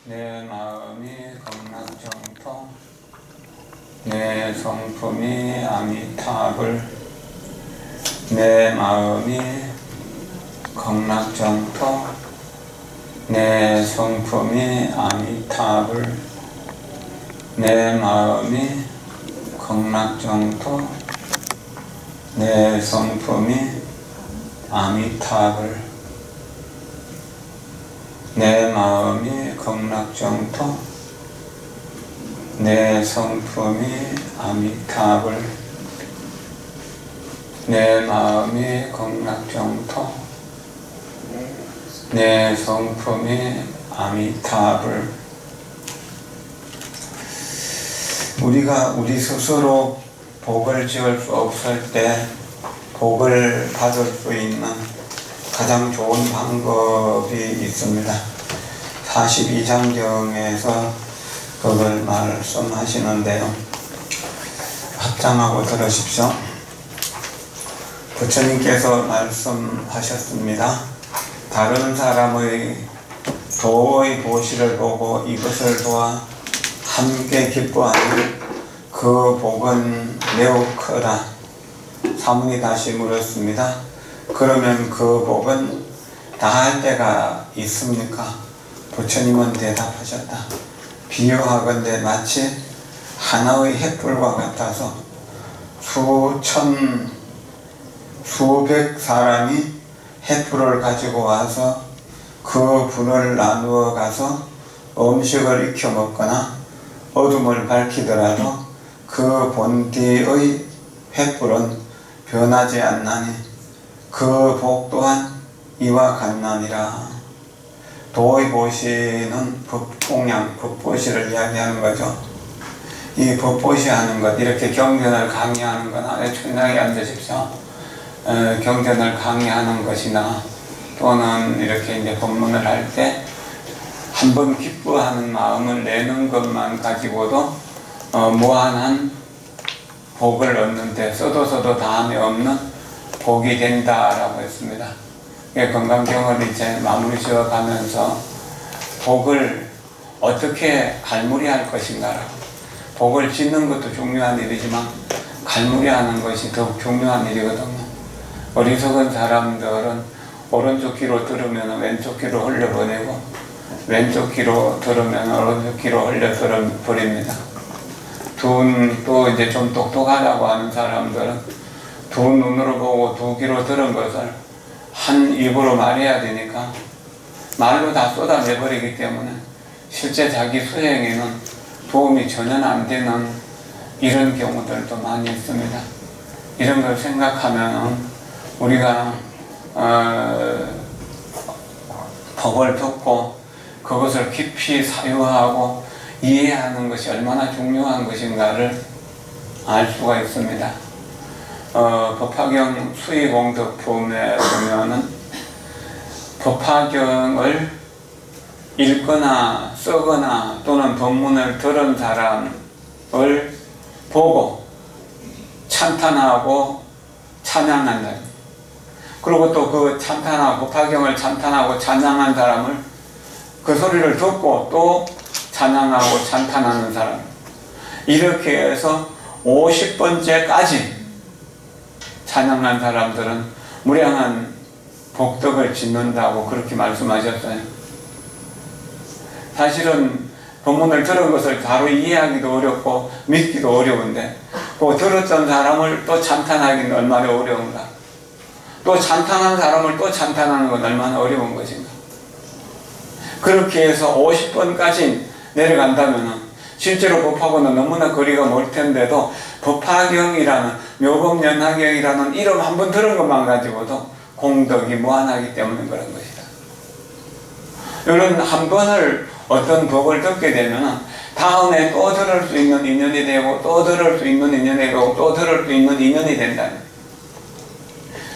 내 마음이 극락정토 내 성품이 아미타불 내 마음이 극락정토 내 성품이 아미타불 내 마음이 극락정토 내 성품이 아미타불 내 마음이 극락정토 내 성품이 아미타불 내 마음이 극락정토 내 성품이 아미타불. 우리가 우리 스스로 복을 지을 수 없을 때 복을 받을 수 있는 가장 좋은 방법이 있습니다. 42장경에서 그걸 말씀하시는데요. 합장하고 들으십시오. 부처님께서 말씀하셨습니다. 다른 사람의 도의 보시를 보고 이것을 보아 함께 기뻐하는 그 복은 매우 크다. 사문이 다시 물었습니다. 그러면 그 복은 다할 때가 있습니까? 부처님은 대답하셨다. 비유하건대 마치 하나의 횃불과 같아서 수천, 수백 사람이 횃불을 가지고 와서 그 불을 나누어 가서 음식을 익혀 먹거나 어둠을 밝히더라도 그 본디의 횃불은 변하지 않나니 그 복 또한 이와 같나니라. 도의 보시는 법공양, 법보시를 이야기하는 거죠. 이 법보시 하는 것, 이렇게 경전을 강의하는 건 아주 편하게 앉으십시오. 경전을 강의하는 것이나 또는 이렇게 이제 법문을 할 때 한번 기뻐하는 마음을 내는 것만 가지고도 무한한 복을 얻는데 써도 다함이 없는 복이 된다라고 했습니다. 건강경을 이제 마무리 지어 가면서 복을 어떻게 갈무리할 것인가라고. 복을 짓는 것도 중요한 일이지만 갈무리하는 것이 더욱 중요한 일이거든요. 어리석은 사람들은 오른쪽 귀로 들으면 왼쪽 귀로 흘려보내고 왼쪽 귀로 들으면 오른쪽 귀로 흘려버립니다. 또 이제 좀 똑똑하다고 하는 사람들은 두 눈으로 보고 두 귀로 들은 것을 한 입으로 말해야 되니까 말로 다 쏟아내버리기 때문에 실제 자기 수행에는 도움이 전혀 안 되는 이런 경우들도 많이 있습니다. 이런 걸 생각하면 우리가 법을 듣고 그것을 깊이 사유하고 이해하는 것이 얼마나 중요한 것인가를 알 수가 있습니다. 법화경 수의공덕품에 보면은 법화경을 읽거나 쓰거나 또는 법문을 들은 사람을 보고 찬탄하고 찬양한다. 그리고 또 그 찬탄하고 법화경을 찬탄하고 찬양한 사람을 그 소리를 듣고 또 찬양하고 찬탄하는 사람, 이렇게 해서 50번째까지 찬양한 사람들은 무량한 복덕을 짓는다고 그렇게 말씀하셨어요. 사실은 법문을 들은 것을 바로 이해하기도 어렵고 믿기도 어려운데 그 들었던 사람을 또 찬탄하기는 얼마나 어려운가, 또 찬탄한 사람을 또 찬탄하는 건 얼마나 어려운 것인가. 그렇게 해서 50번까지 내려간다면 실제로 법하고는 너무나 거리가 멀 텐데도 법화경이라는 묘법연화경이라는 이름 한번 들은 것만 가지고도 공덕이 무한하기 때문에 그런 것이다. 이런 한 번을 어떤 법을 듣게 되면 다음에 또 들을 수 있는 인연이 되고 또 들을 수 있는 인연이 되고 또 들을 수 있는 인연이 된다는.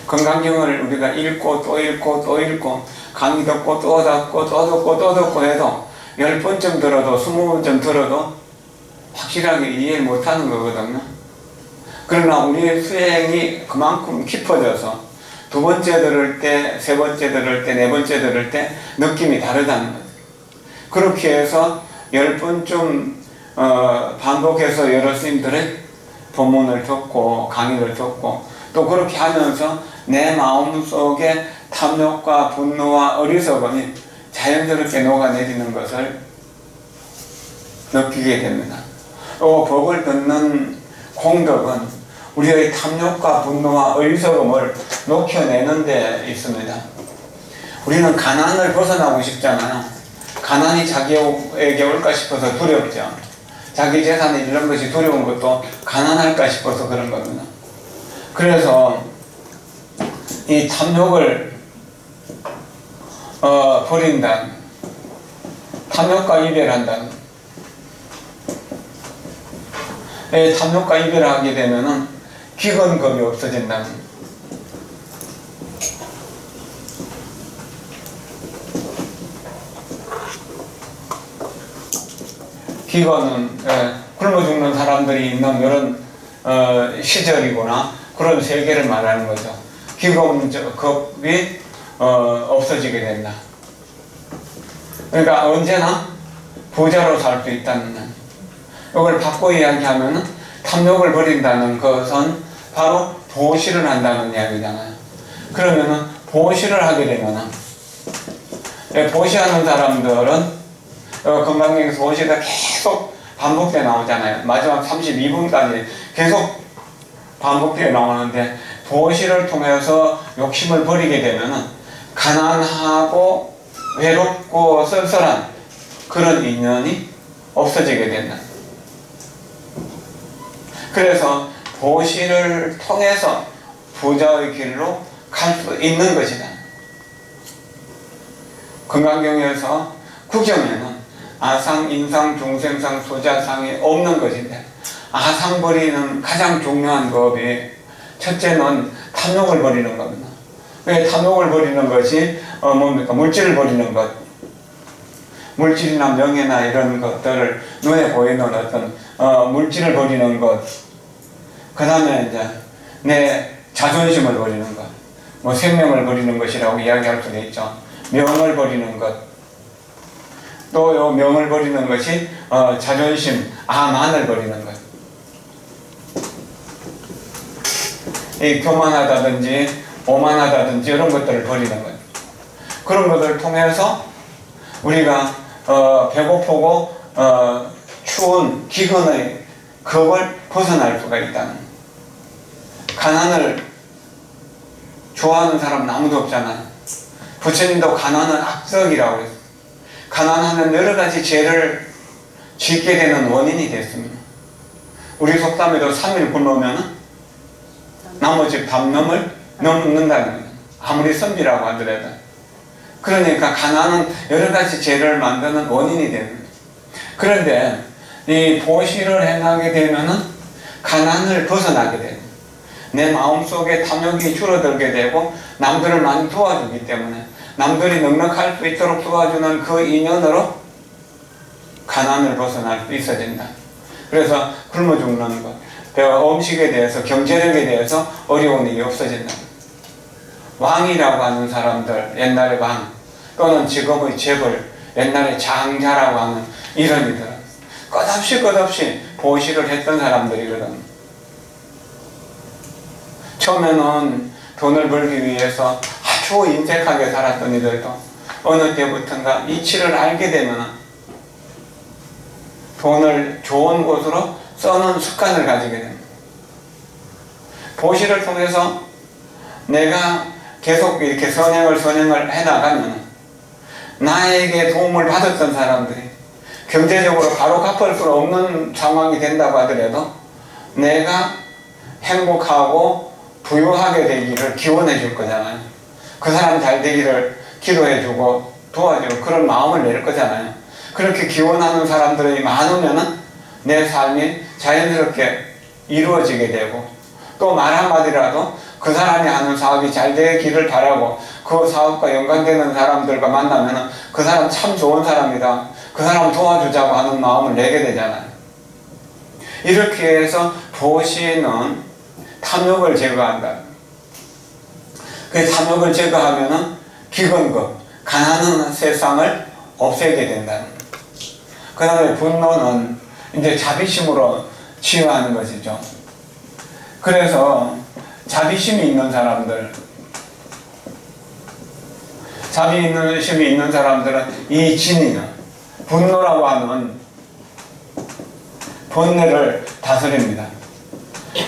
건강경을 우리가 읽고 또 읽고 또 읽고 강의 듣고 또 듣고 또 듣고 또 듣고 해도 10번쯤 들어도 20번쯤 들어도 확실하게 이해 못하는 거거든요. 그러나 우리의 수행이 그만큼 깊어져서 두 번째 들을 때, 세 번째 들을 때, 네 번째 들을 때 느낌이 다르다는 거죠. 그렇게 해서 10번쯤 반복해서 여러 스님들의 법문을 듣고 강의를 듣고 또 그렇게 하면서 내 마음속에 탐욕과 분노와 어리석음이 자연스럽게 녹아내리는 것을 느끼게 됩니다. 또 법을 듣는 공덕은 우리의 탐욕과 분노와 어리석음을 녹여내는 데 있습니다. 우리는 가난을 벗어나고 싶잖아요. 가난이 자기에게 올까 싶어서 두렵죠. 자기 재산을 잃는 것이 두려운 것도 가난할까 싶어서 그런 겁니다. 그래서 이 탐욕을 버린다. 탐욕과 이별한다. 탐욕과 이별하게 되면은 기건겁이 없어진다. 기건은 굶어 죽는 사람들이 있는 이런 시절이거나 그런 세계를 말하는 거죠. 기건겁이 없어지게 된다. 그러니까 언제나 부자로 살 수 있다는, 이걸 바꿔 이야기하면 탐욕을 버린다는 것은 바로 보시를 한다는 이야기잖아요. 그러면은 보시를 하게 되면은 보시하는 사람들은 건강경에서 보시가 계속 반복되어 나오잖아요. 마지막 32분까지 계속 반복되어 나오는데, 보시를 통해서 욕심을 버리게 되면은 가난하고 외롭고 쓸쓸한 그런 인연이 없어지게 된다. 그래서 보시를 통해서 부자의 길로 갈 수 있는 것이다. 건강경에서 구경에는 아상, 인상, 중생상, 소자상이 없는 것인데, 아상 버리는 가장 중요한 법이 첫째는 탐욕을 버리는 겁니다. 왜 탐욕을 버리는 것이 뭡니까? 물질을 버리는 것. 물질이나 명예나 이런 것들을 눈에 보이는 어떤 물질을 버리는 것. 그 다음에 이제 내 자존심을 버리는 것. 뭐 생명을 버리는 것이라고 이야기할 수도 있죠. 명을 버리는 것. 또 요 명을 버리는 것이 자존심, 아만을 버리는 것. 이 교만하다든지 오만하다든지 이런 것들을 버리는 것. 그런 것들을 통해서 우리가 배고프고 추운 기근의 겁을 벗어날 수가 있다는. 가난을 좋아하는 사람은 아무도 없잖아요. 부처님도 가난은 악덕이라고 했어요. 가난하면 여러 가지 죄를 짓게 되는 원인이 됐습니다. 우리 속담에도 3일 굶으면 나머지 밤넘을 넘는다는 거예요. 아무리 선비라고 하더라도. 그러니까 가난은 여러 가지 죄를 만드는 원인이 됩니다. 그런데 이 보시를 행하게 되면은 가난을 벗어나게 됩니다. 내 마음속에 탐욕이 줄어들게 되고 남들을 많이 도와주기 때문에 남들이 넉넉할 수 있도록 도와주는 그 인연으로 가난을 벗어날 수 있어진다. 그래서 굶어 죽는 것, 음식에 대해서, 경제력에 대해서 어려운 일이 없어진다. 왕이라고 하는 사람들, 옛날의 왕 또는 지금의 재벌, 옛날에 장자라고 하는 이런 이들, 끝없이 보시를 했던 사람들이거든. 처음에는 돈을 벌기 위해서 아주 인색하게 살았던 이들도 어느 때부터인가 이치를 알게 되면 돈을 좋은 곳으로 써는 습관을 가지게 됩니다. 보시를 통해서 내가 계속 이렇게 선행을 해나가면 나에게 도움을 받았던 사람들이 경제적으로 바로 갚을 수 없는 상황이 된다고 하더라도 내가 행복하고 부유하게 되기를 기원해 줄 거잖아요. 그 사람 잘 되기를 기도해 주고 도와주고 그런 마음을 낼 거잖아요. 그렇게 기원하는 사람들이 많으면은 내 삶이 자연스럽게 이루어지게 되고, 또 말 한마디라도 그 사람이 하는 사업이 잘 되기를 바라고 그 사업과 연관되는 사람들과 만나면은 그 사람 참 좋은 사람이다, 그 사람 도와주자고 하는 마음을 내게 되잖아요. 이렇게 해서 보시는 탐욕을 제거한다. 그 탐욕을 제거하면은 기근급, 가난한 세상을 없애게 된다는 거예요. 그 다음에 분노는 이제 자비심으로 치유하는 것이죠. 그래서 자비심이 있는 사람들, 자비심이 있는 사람들은 이 진이는 분노라고 하는 번뇌를 다스립니다.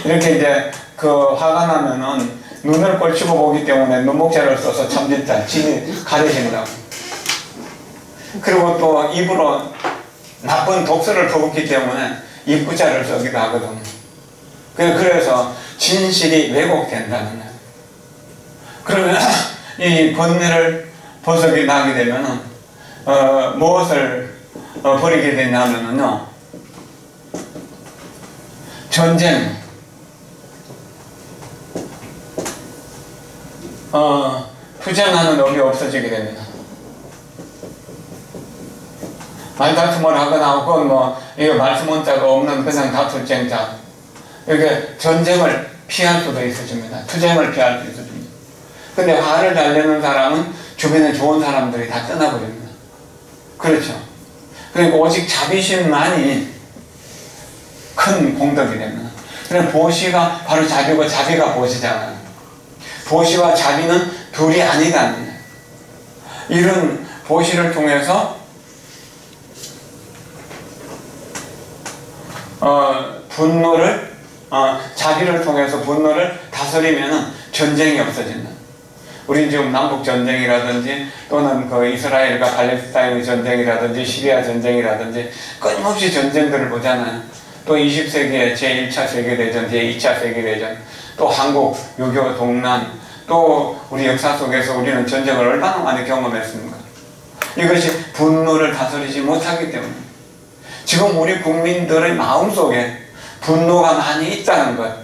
이렇게 이제 그 화가 나면은 눈을 꼴치고 보기 때문에 눈목자를 써서 참진자, 진이 가려진다고. 그리고 또 입으로 나쁜 독소를 퍼붓기 때문에 입구자를 쓰기도 하거든요. 그래서 진실이 왜곡된다는 거예요. 그러면 이 번뇌를 보석이 나게 되면은 무엇을 버리게 되냐면은요, 전쟁, 투쟁하는 법이 없어지게 됩니다. 말다툼을 하거나 혹은 이거 말씀 원자가 없는 그냥 다투쟁자, 이렇게 전쟁을 피할 수도 있어집니다. 투쟁을 피할 수 있어집니다. 근데 화를 잘 내는 사람은 주변에 좋은 사람들이 다 떠나버립니다. 그렇죠. 그러니까 오직 자비심만이 큰 공덕이 됩니다. 그래서 보시가 바로 자비고 자비가 보시잖아요. 보시와 자비는 둘이 아니다는 거예요. 이런 보시를 통해서 분노를 자비를 통해서 분노를 다스리면은 전쟁이 없어진다. 우리 지금 남북 전쟁이라든지 또는 그 이스라엘과 팔레스타인의 전쟁이라든지 시리아 전쟁이라든지 끊임없이 전쟁들을 보잖아요. 또 20세기에 제1차 세계대전, 제2차 세계대전, 또 한국 6.25 동란, 또 우리 역사 속에서 우리는 전쟁을 얼마나 많이 경험했습니까? 이것이 분노를 다스리지 못하기 때문에 지금 우리 국민들의 마음속에 분노가 많이 있다는 것,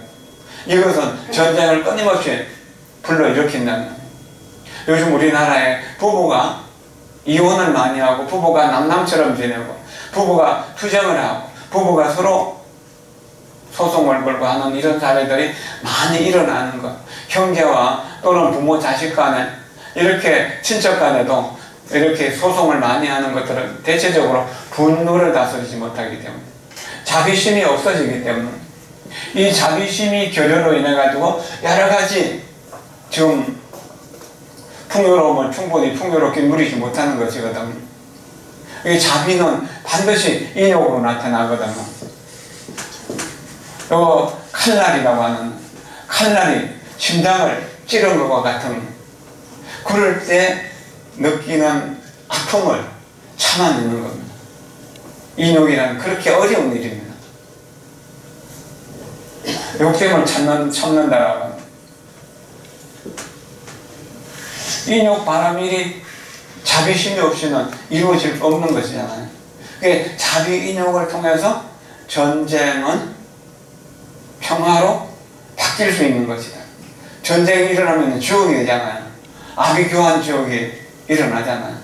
이것은 전쟁을 끊임없이 불러일으킨다는 것. 요즘 우리나라에 부부가 이혼을 많이 하고 부부가 남남처럼 지내고 부부가 투쟁을 하고 부부가 서로 소송을 걸고 하는 이런 사례들이 많이 일어나는 것. 형제와 또는 부모 자식 간에 이렇게 친척 간에도 이렇게 소송을 많이 하는 것들은 대체적으로 분노를 다스리지 못하기 때문에, 자비심이 없어지기 때문에, 이 자비심이 결여로 인해 가지고 여러 가지 지금 풍요로움을 충분히 풍요롭게 누리지 못하는 것이거든요. 이 자비는 반드시 인욕으로 나타나거든요. 요 칼날이라고 하는, 칼날이 심장을 찌른 것과 같은, 그럴 때 느끼는 아픔을 참아내는 겁니다. 인욕이란 그렇게 어려운 일입니다. 욕심을 참는다라고 합니다. 인욕 바람일이 자비심이 없이는 이루어질 수 없는 것이잖아요. 그게 자비 인욕을 통해서 전쟁은 평화로 바뀔 수 있는 것이다. 전쟁이 일어나면 지옥이 되잖아요. 아비규환 지옥이 일어나잖아요.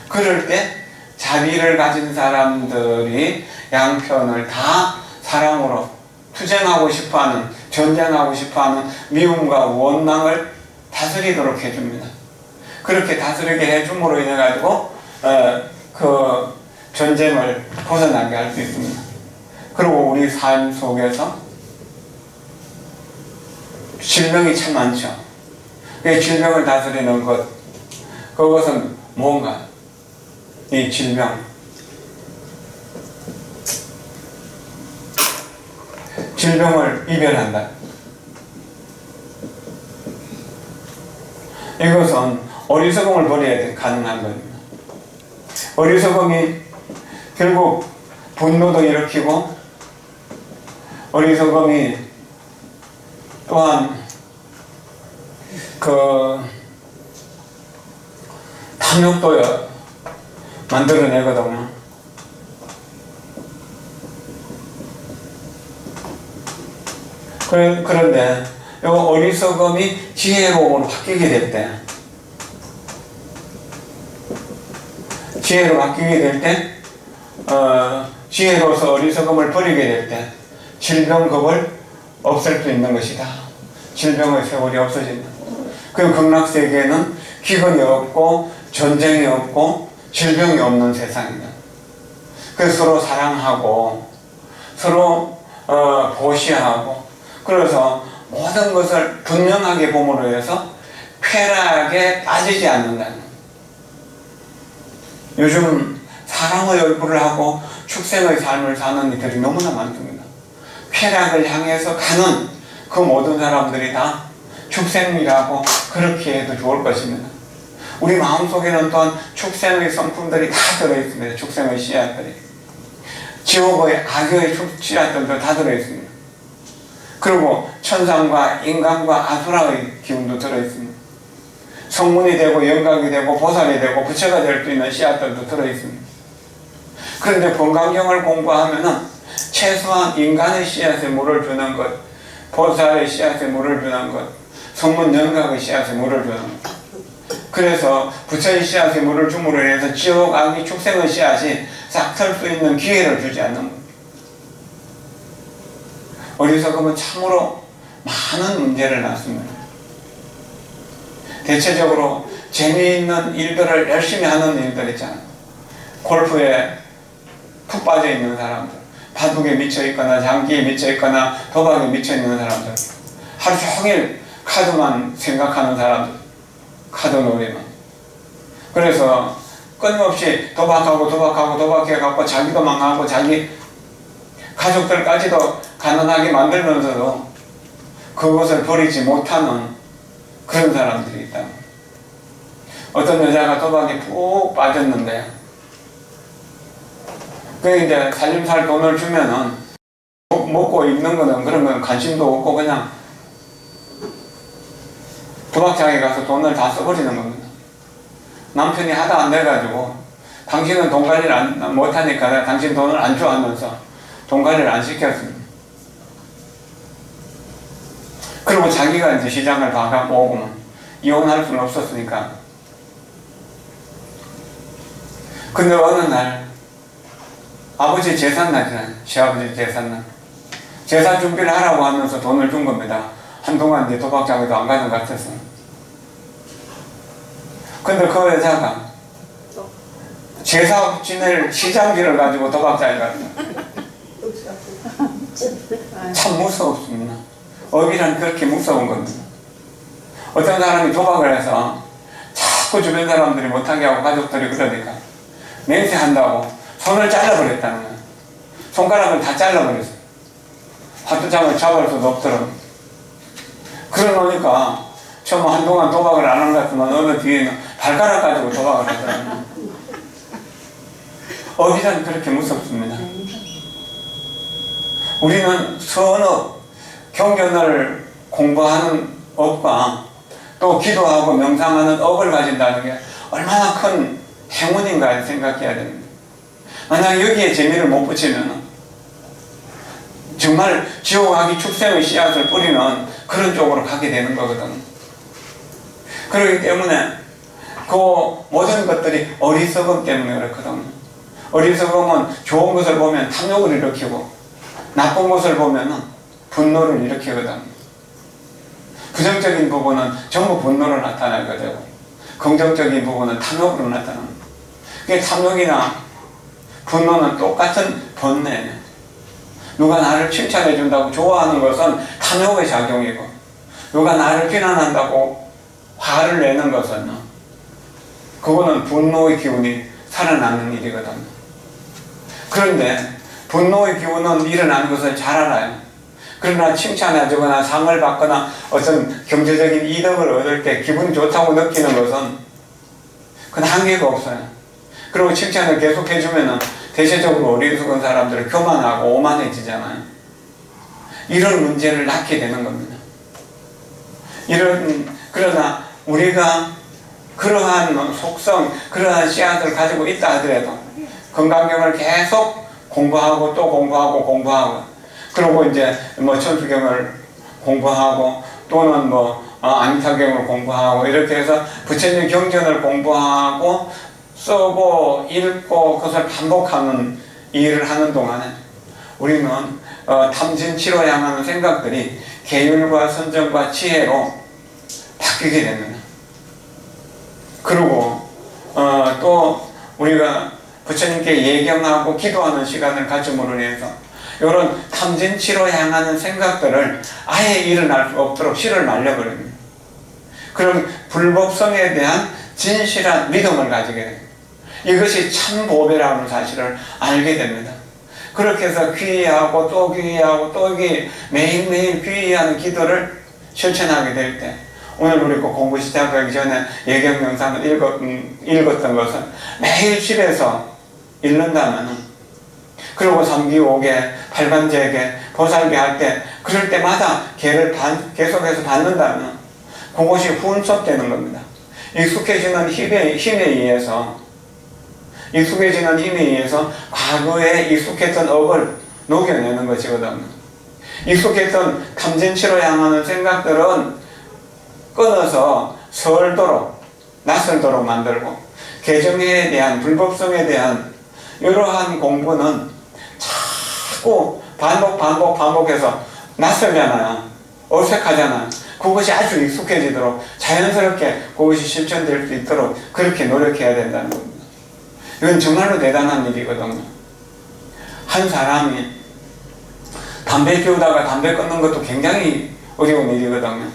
그럴 때 자비를 가진 사람들이 양편을 다 사랑으로 투쟁하고 싶어하는, 전쟁하고 싶어하는 미움과 원망을 다스리도록 해줍니다. 그렇게 다스리게 해줌으로 인해 가지고 그 전쟁을 벗어나게 할 수 있습니다. 그리고 우리 삶 속에서 질병이 참 많죠. 질병을 다스리는 것, 그것은 뭔가 이 질병, 질병을 이별한다. 이것은 어리석음을 버려야 가능한 겁니다. 어리석음이 결국 분노도 일으키고, 어리석음이 또한 탐욕도 만들어내거든요. 그런데 이 어리석음이 지혜로움으로 바뀌게 될 때, 지혜로 바뀌게 될 때, 지혜로서 어리석음을 버리게 될 때 질병급을 없앨 수 있는 것이다. 질병의 세월이 없어진다. 그 극락세계는 기근이 없고 전쟁이 없고 질병이 없는 세상이다. 그 서로 사랑하고 서로 보시하고, 그래서 모든 것을 분명하게 봄으로 해서 쾌락에 빠지지 않는다는 거예요. 요즘 사랑의 얼굴을 하고 축생의 삶을 사는 이들이 너무나 많습니다. 쾌락을 향해서 가는 그 모든 사람들이 다 축생이라고 그렇게 해도 좋을 것입니다. 우리 마음속에는 또한 축생의 성품들이 다 들어있습니다. 축생의 씨앗들이. 지옥의 악의 씨앗들도 다 들어있습니다. 그리고 천상과 인간과 아수라의 기운도 들어있습니다. 성문이 되고 영각이 되고 보살이 되고 부처가 될 수 있는 씨앗들도 들어있습니다. 그런데 번강경을 공부하면은 최소한 인간의 씨앗에 물을 주는 것, 보살의 씨앗에 물을 주는 것, 성문 영각의 씨앗에 물을 주는 것. 그래서 부처의 씨앗에 물을 줌으로 인해서 지옥 악의 축생의 씨앗이 싹 털 수 있는 기회를 주지 않는 것. 어리석으면 참으로 많은 문제를 낳습니다. 대체적으로 재미있는 일들을 열심히 하는 일들 있잖아요. 골프에 푹 빠져 있는 사람들, 바둑에 미쳐 있거나 장기에 미쳐 있거나 도박에 미쳐 있는 사람들, 하루 종일 카드만 생각하는 사람들, 카드 놀이만. 그래서 끊임없이 도박해갖고 자기도 망하고 자기 가족들까지도 가난하게 만들면서도 그것을 버리지 못하는 그런 사람들이 있다. 어떤 여자가 도박에 푹 빠졌는데, 그 이제 살림살 돈을 주면은 먹고 입는 거는 그런 건 관심도 없고 그냥 도박장에 가서 돈을 다 써버리는 겁니다. 남편이 하다 안 돼가지고 당신은 돈 관리를 못하니까 당신 돈을 안 줘 하면서 돈 관리를 안 시켰습니다. 그리고 자기가 이제 시장을 봐갖고 오고만 이혼할 수는 없었으니까. 근데 어느 날 아버지 제삿날이잖아요. 시아버지 제삿날. 제사 준비를 하라고 하면서 돈을 준 겁니다. 한동안 이제 도박장에도 안 가는 것 같았어요. 근데 그 여자가 제사 지낼 시장비를 가지고 도박장에 갔어요. 참 무서웠습니다. 업이란 그렇게 무서운 겁니다. 어떤 사람이 도박을 해서 자꾸 주변 사람들이 못하게 하고 가족들이 그러니까 맹세한다고 손을 잘라버렸다는 거예요. 손가락을 다 잘라버렸어요. 화투장을 잡을 수도 없더라고요. 그러니까 처음 한동안 도박을 안 한 것 같으면 어느 뒤에는 발가락 가지고 도박을 하더라고요. 업이란 그렇게 무섭습니다. 우리는 선업, 경전을 공부하는 업과 또 기도하고 명상하는 업을 가진다는 게 얼마나 큰 행운인가 생각해야 됩니다. 만약 여기에 재미를 못 붙이면 정말 지옥악이 축생의 씨앗을 뿌리는 그런 쪽으로 가게 되는 거거든요. 그렇기 때문에 그 모든 것들이 어리석음 때문에 그렇거든요. 어리석음은 좋은 것을 보면 탐욕을 일으키고 나쁜 것을 보면 분노를 일으키거든요. 부정적인 부분은 전부 분노로 나타나게 되고 긍정적인 부분은 탐욕으로 나타납니다. 그게 탐욕이나 분노는 똑같은 번뇌예요. 누가 나를 칭찬해 준다고 좋아하는 것은 탐욕의 작용이고, 누가 나를 비난한다고 화를 내는 것은 그거는 분노의 기운이 살아나는 일이거든요. 그런데 분노의 기운은 일어나는 것을 잘 알아요. 그러나 칭찬해주거나 상을 받거나 어떤 경제적인 이득을 얻을 때 기분이 좋다고 느끼는 것은 그건 한계가 없어요. 그리고 칭찬을 계속 해주면 대체적으로 어리석은 사람들은 교만하고 오만해지잖아요. 이런 문제를 낳게 되는 겁니다. 그러나 우리가 그러한 속성, 그러한 씨앗을 가지고 있다 하더라도 건강경을 계속 공부하고 또 공부하고 그리고 이제 뭐 천수경을 공부하고 또는 뭐 안타경을 공부하고 이렇게 해서 부처님 경전을 공부하고 쓰고 읽고 그것을 반복하는 일을 하는 동안에 우리는 탐진치로 향하는 생각들이 계율과 선정과 지혜로 바뀌게 됩니다. 그리고 또 우리가 부처님께 예경하고 기도하는 시간을 가짐으로 인해서 이런 탐진치로 향하는 생각들을 아예 일어날 수 없도록 실을 말려버립니다. 그럼 불법성에 대한 진실한 믿음을 가지게 됩니다. 이것이 참 보배라는 사실을 알게 됩니다. 그렇게 해서 귀의하고 또 귀의하고 또 매일매일 귀의하는 기도를 실천하게 될 때, 오늘 우리 공부 시작하기 전에 예경 영상을 읽었던 것은 매일 집에서 읽는다면, 그리고 3기 5개 8관제계 보살계 할 때 그럴 때마다 개를 계속해서 받는다면 그것이 훈속되는 겁니다. 익숙해지는 힘에 의해서 과거에 익숙했던 업을 녹여내는 것이거든요. 익숙했던 탐진치로 향하는 생각들은 끊어서 낯설도록 만들고, 개정에 대한 불법성에 대한 이러한 공부는 자꾸 반복해서 낯설잖아요. 어색하잖아요. 그것이 아주 익숙해지도록 자연스럽게 그것이 실천될 수 있도록 그렇게 노력해야 된다는 겁니다. 이건 정말로 대단한 일이거든요. 한 사람이 담배 피우다가 담배 끊는 것도 굉장히 어려운 일이거든요.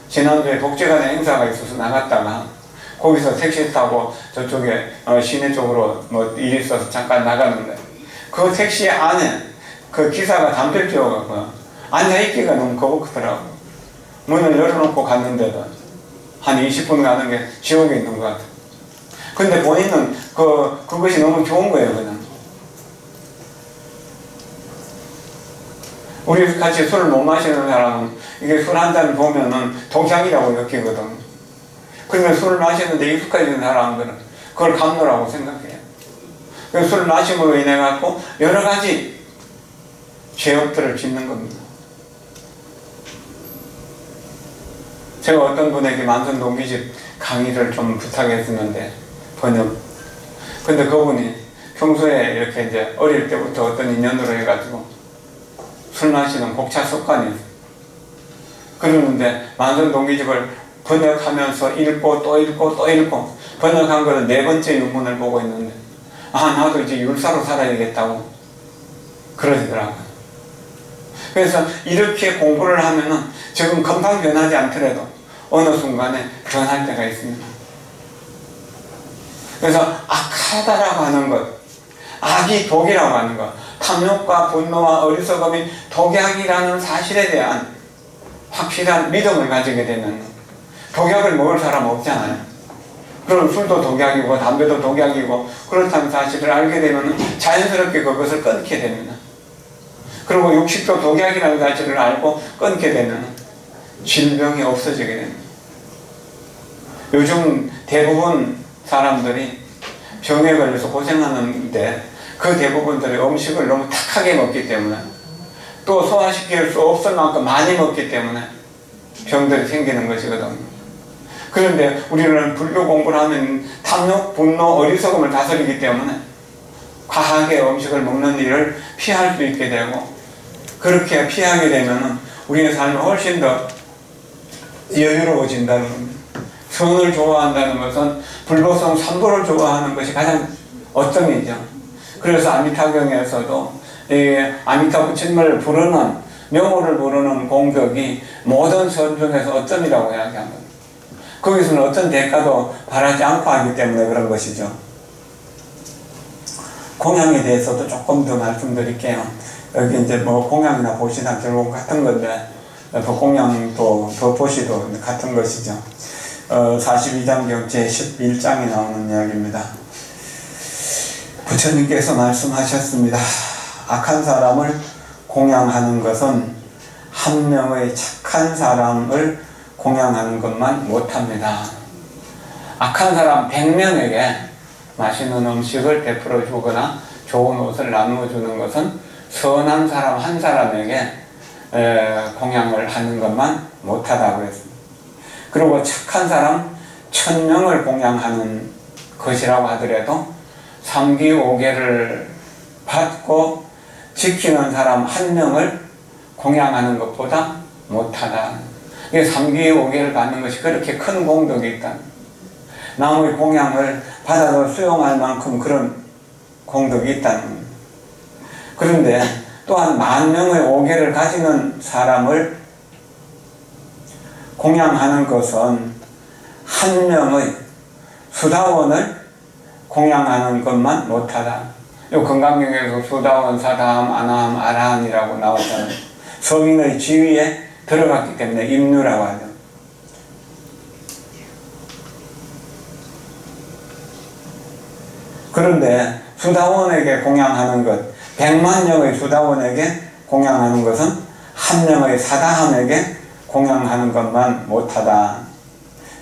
지난주에 복지관에 행사가 있어서 나갔다가 거기서 택시 타고 저쪽에 시내 쪽으로 일이 있어서 잠깐 나가는데, 그 택시 안에 그 기사가 담배 피워갖고 앉아있기가 너무 거북하더라고요. 문을 열어놓고 갔는데도 한 20분 가는 게 지옥에 있는 것 같아요. 근데 본인은 그것이 너무 좋은 거예요, 그냥. 우리 같이 술을 못 마시는 사람은 이게 술 한 잔을 보면은 독약이라고 느끼거든. 그러면 술을 마시는데 익숙해지는 사람들은 그걸 감노라고 생각해요. 그래서 술을 마심으로 인해 갖고 여러 가지 죄업들을 짓는 겁니다. 제가 어떤 분에게 만선동기집 강의를 좀 부탁했었는데, 번역. 근데 그분이 평소에 이렇게 이제 어릴 때부터 어떤 인연으로 해가지고 술 마시는 복차 습관이 있어요. 그러는데 만선동기집을 번역하면서 읽고 또 읽고 또 읽고, 번역한 거는 4번째 윤문을 보고 있는데, 나도 이제 율사로 살아야겠다고 그러시더라고요. 그래서 이렇게 공부를 하면은 지금 금방 변하지 않더라도 어느 순간에 변할 때가 있습니다. 그래서 악하다라고 하는 것, 악이 독이라고 하는 것, 탐욕과 분노와 어리석음이 독약이라는 사실에 대한 확실한 믿음을 가지게 되면, 독약을 먹을 사람 없잖아요. 그럼 술도 독약이고 담배도 독약이고 그렇다는 사실을 알게 되면 자연스럽게 그것을 끊게 됩니다. 그리고 육식도 독약이라는 사실을 알고 끊게 되면 질병이 없어지게 됩니다. 요즘 대부분 사람들이 병에 걸려서 고생하는데 그 대부분들이 음식을 너무 탁하게 먹기 때문에, 또 소화시킬 수 없을 만큼 많이 먹기 때문에 병들이 생기는 것이거든요. 그런데 우리는 불교 공부를 하면 탐욕, 분노, 어리석음을 다스리기 때문에 과하게 음식을 먹는 일을 피할 수 있게 되고, 그렇게 피하게 되면 우리의 삶이 훨씬 더 여유로워진다는 겁니다. 선을 좋아한다는 것은 불법성 3보를 좋아하는 것이 가장 어점이죠. 그래서 아미타경에서도 아미타 부처님을 부르는, 명호를 부르는 공덕이 모든 선 중에서 어점이라고 이야기합니다. 거기서는 어떤 대가도 바라지 않고 하기 때문에 그런 것이죠. 공양에 대해서도 조금 더 말씀드릴게요. 여기 이제 공양이나 보시나 결국 같은 건데, 공양도 보시도 같은 것이죠. 42장경 제11장에 나오는 이야기입니다. 부처님께서 말씀하셨습니다. 악한 사람을 공양하는 것은 한 명의 착한 사람을 공양하는 것만 못합니다. 악한 사람 100명에게 맛있는 음식을 베풀어 주거나 좋은 옷을 나누어 주는 것은 선한 사람 한 사람에게 공양을 하는 것만 못하다고 했습니다. 그리고 착한 사람 1000명을 공양하는 것이라고 하더라도 3기 5개를 받고 지키는 사람 1명을 공양하는 것보다 못하다. 3기 5개를 받는 것이 그렇게 큰 공덕이 있다. 남의 공양을 받아서 수용할 만큼 그런 공덕이 있다는 겁니다. 그런데 또한 10,000명의 오개를 가지는 사람을 공양하는 것은 한 명의 수다원을 공양하는 것만 못하다. 이 건강경에서 수다원, 사다함, 아나함, 아라함이라고 나왔잖아요. 성인의 지위에 들어갔기 때문에 임류라고 하죠. 그런데 수다원에게 공양하는 것, 100,000,000명의 수다원에게 공양하는 것은 한 명의 사다함에게 공양하는 것만 못하다.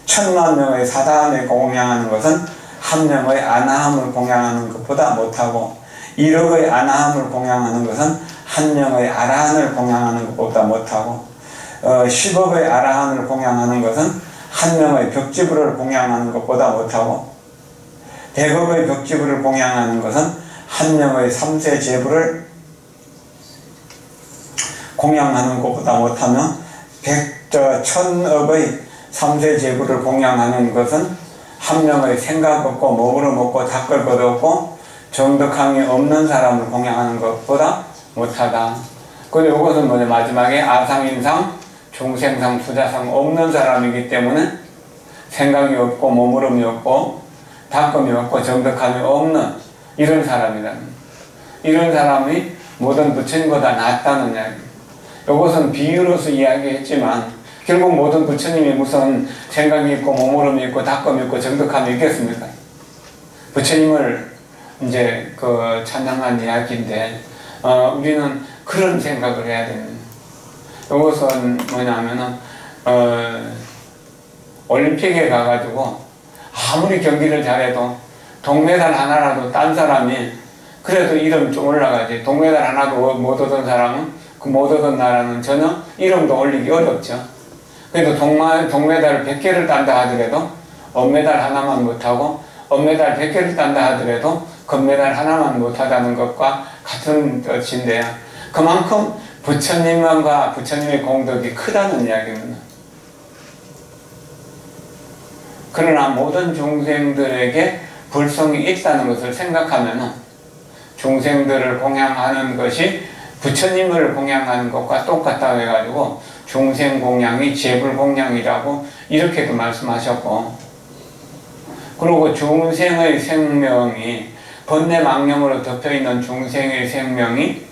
10,000,000명의 사다함에 공양하는 것은 한 명의 아나함을 공양하는 것보다 못하고 1억의 아나함을 공양하는 것은 한 명의 아라한을 공양하는 것보다 못하고 10억의 아라한을 공양하는 것은 한 명의 벽지부를 공양하는 것보다 못하고 100억의 벽지부를 공양하는 것은 한 명의 3세 제부를 공양하는 것보다 못하며 1,000억의 3세 제부를 공양하는 것은 한 명의 생각 없고 먹으러 먹고 닦을 것 없고 정덕함이 없는 사람을 공양하는 것보다 못하다. 그리고 이것은 뭐냐, 마지막에 아상인상, 중생상, 수자상 없는 사람이기 때문에 생각이 없고 머무름이 없고 닦음이 없고 정덕함이 없는 이런 사람이다. 이런 사람이 모든 부처님보다 낫다는 이야기입니다. 이것은 비유로서 이야기했지만 결국 모든 부처님이 무슨 생각이 있고 머무름이 있고 닦음이 있고 정덕함이 있겠습니까? 부처님을 이제 찬양한 이야기인데 우리는 그런 생각을 해야 됩니다. 이것은 뭐냐면은 올림픽에 가가지고 아무리 경기를 잘해도 동메달 하나라도 딴 사람이 그래도 이름 좀 올라가지, 동메달 하나도 못 얻은 사람은 그 못 얻은 나라는 전혀 이름도 올리기 어렵죠. 그래도 동메달 100개를 딴다 하더라도 은메달 하나만 못하고 은메달 100개를 딴다 하더라도 금메달 하나만 못하다는 것과 같은 뜻인데요. 그만큼 부처님과 부처님의 공덕이 크다는 이야기입니다. 그러나 모든 중생들에게 불성이 있다는 것을 생각하면 중생들을 공양하는 것이 부처님을 공양하는 것과 똑같다고 해가지고 중생 공양이 재불 공양이라고 이렇게도 말씀하셨고, 그리고 중생의 생명이 번뇌망념으로 덮여있는 중생의 생명이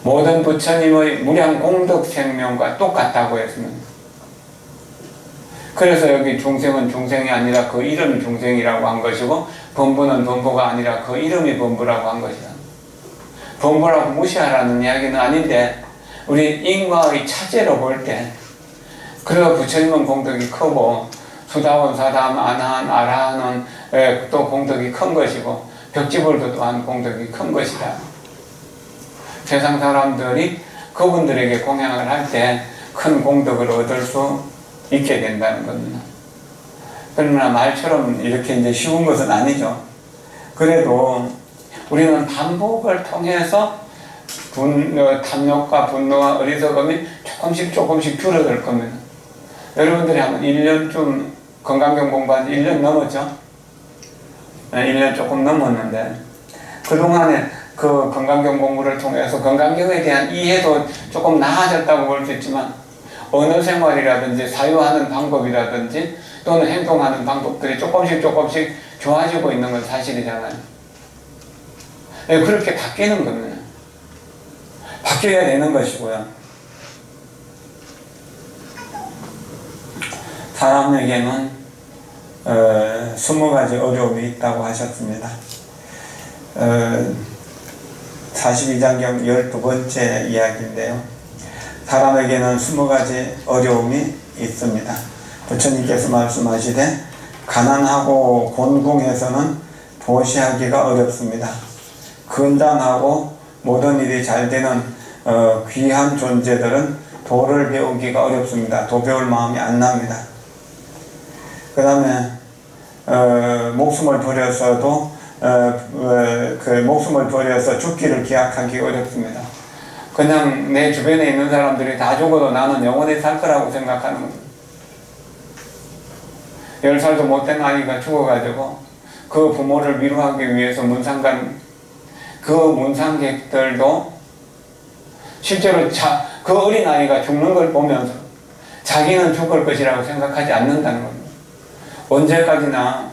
모든 부처님의 무량 공덕 생명과 똑같다고 했습니다. 그래서 여기 중생은 중생이 아니라 그 이름이 중생이라고 한 것이고 범부는 범부가 아니라 그 이름이 범부라고 한 것이다. 범부라고 무시하라는 이야기는 아닌데 우리 인과의 차제로 볼 때 그래서 부처님은 공덕이 크고 수다원, 사다함, 아나한, 아라한은 또 공덕이 큰 것이고 벽지불도 또한 공덕이 큰 것이다. 세상 사람들이 그분들에게 공양을 할 때 큰 공덕을 얻을 수 있게 된다는 겁니다. 그러나 말처럼 이렇게 이제 쉬운 것은 아니죠. 그래도 우리는 반복을 통해서 탐욕과 분노와 어리석음이 조금씩 줄어들 겁니다. 여러분들이 한 1년쯤 건강경 공부한 지 1년 넘었죠? 1년 조금 넘었는데 그동안에 그 건강경 공부를 통해서 건강경에 대한 이해도 조금 나아졌다고 볼 수 있지만 언어 생활이라든지 사유하는 방법이라든지 또는 행동하는 방법들이 조금씩 좋아지고 있는 건 사실이잖아요. 그렇게 바뀌는 겁니다. 바뀌어야 되는 것이고요. 사람에게는 20가지 어려움이 있다고 하셨습니다. 42장경 12번째 이야기인데요. 사람에게는 20가지 어려움이 있습니다. 부처님께서 말씀하시되 가난하고 곤궁해서는 도시하기가 어렵습니다. 건강하고 모든 일이 잘 되는 귀한 존재들은 도를 배우기가 어렵습니다. 도 배울 마음이 안 납니다. 그 다음에 목숨을 버려서도 목숨을 버려서 죽기를 기약하기 어렵습니다. 그냥 내 주변에 있는 사람들이 다 죽어도 나는 영원히 살 거라고 생각하는 겁니다. 10살도 못된 아이가 죽어가지고 그 부모를 위로하기 위해서 그 문상객들도 실제로 그 어린아이가 죽는 걸 보면서 자기는 죽을 것이라고 생각하지 않는다는 겁니다. 언제까지나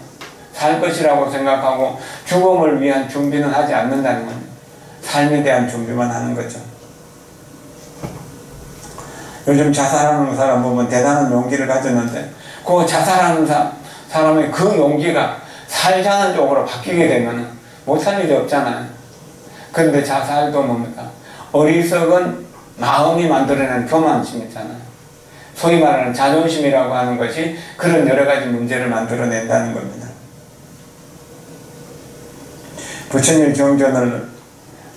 살 것이라고 생각하고 죽음을 위한 준비는 하지 않는다는 겁니다. 삶에 대한 준비만 하는 거죠. 요즘 자살하는 사람 보면 대단한 용기를 가졌는데 그 자살하는 사람의 그 용기가 살자는 쪽으로 바뀌게 되면 못 살 일이 없잖아요. 그런데 자살도 뭡니까? 어리석은 마음이 만들어낸 교만심이잖아요. 소위 말하는 자존심이라고 하는 것이 그런 여러 가지 문제를 만들어낸다는 겁니다. 부처님 경전을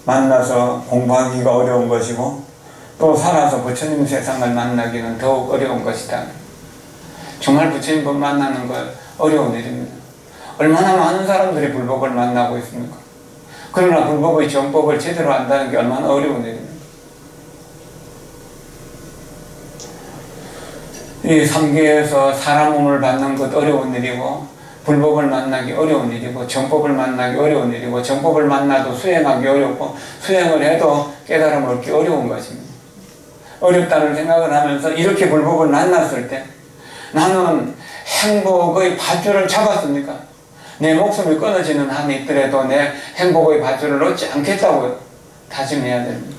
만나서 공부하기가 어려운 것이고 또 살아서 부처님 세상을 만나기는 더욱 어려운 것이다. 정말 부처님 법 만나는 거 어려운 일입니다. 얼마나 많은 사람들이 불법을 만나고 있습니까? 그러나 불법의 정법을 제대로 안다는 게 얼마나 어려운 일입니다. 이 삼계에서 사람 몸을 받는 것 어려운 일이고 불법을 만나기 어려운 일이고 정법을 만나기 어려운 일이고 정법을 만나도 수행하기 어렵고 수행을 해도 깨달음을 얻기 어려운 것입니다. 어렵다는 생각을 하면서 이렇게 불법을 만났을 때 나는 행복의 밧줄을 잡았습니까? 내 목숨이 끊어지는 한이 있더라도 내 행복의 밧줄을 놓지 않겠다고 다짐해야 됩니다.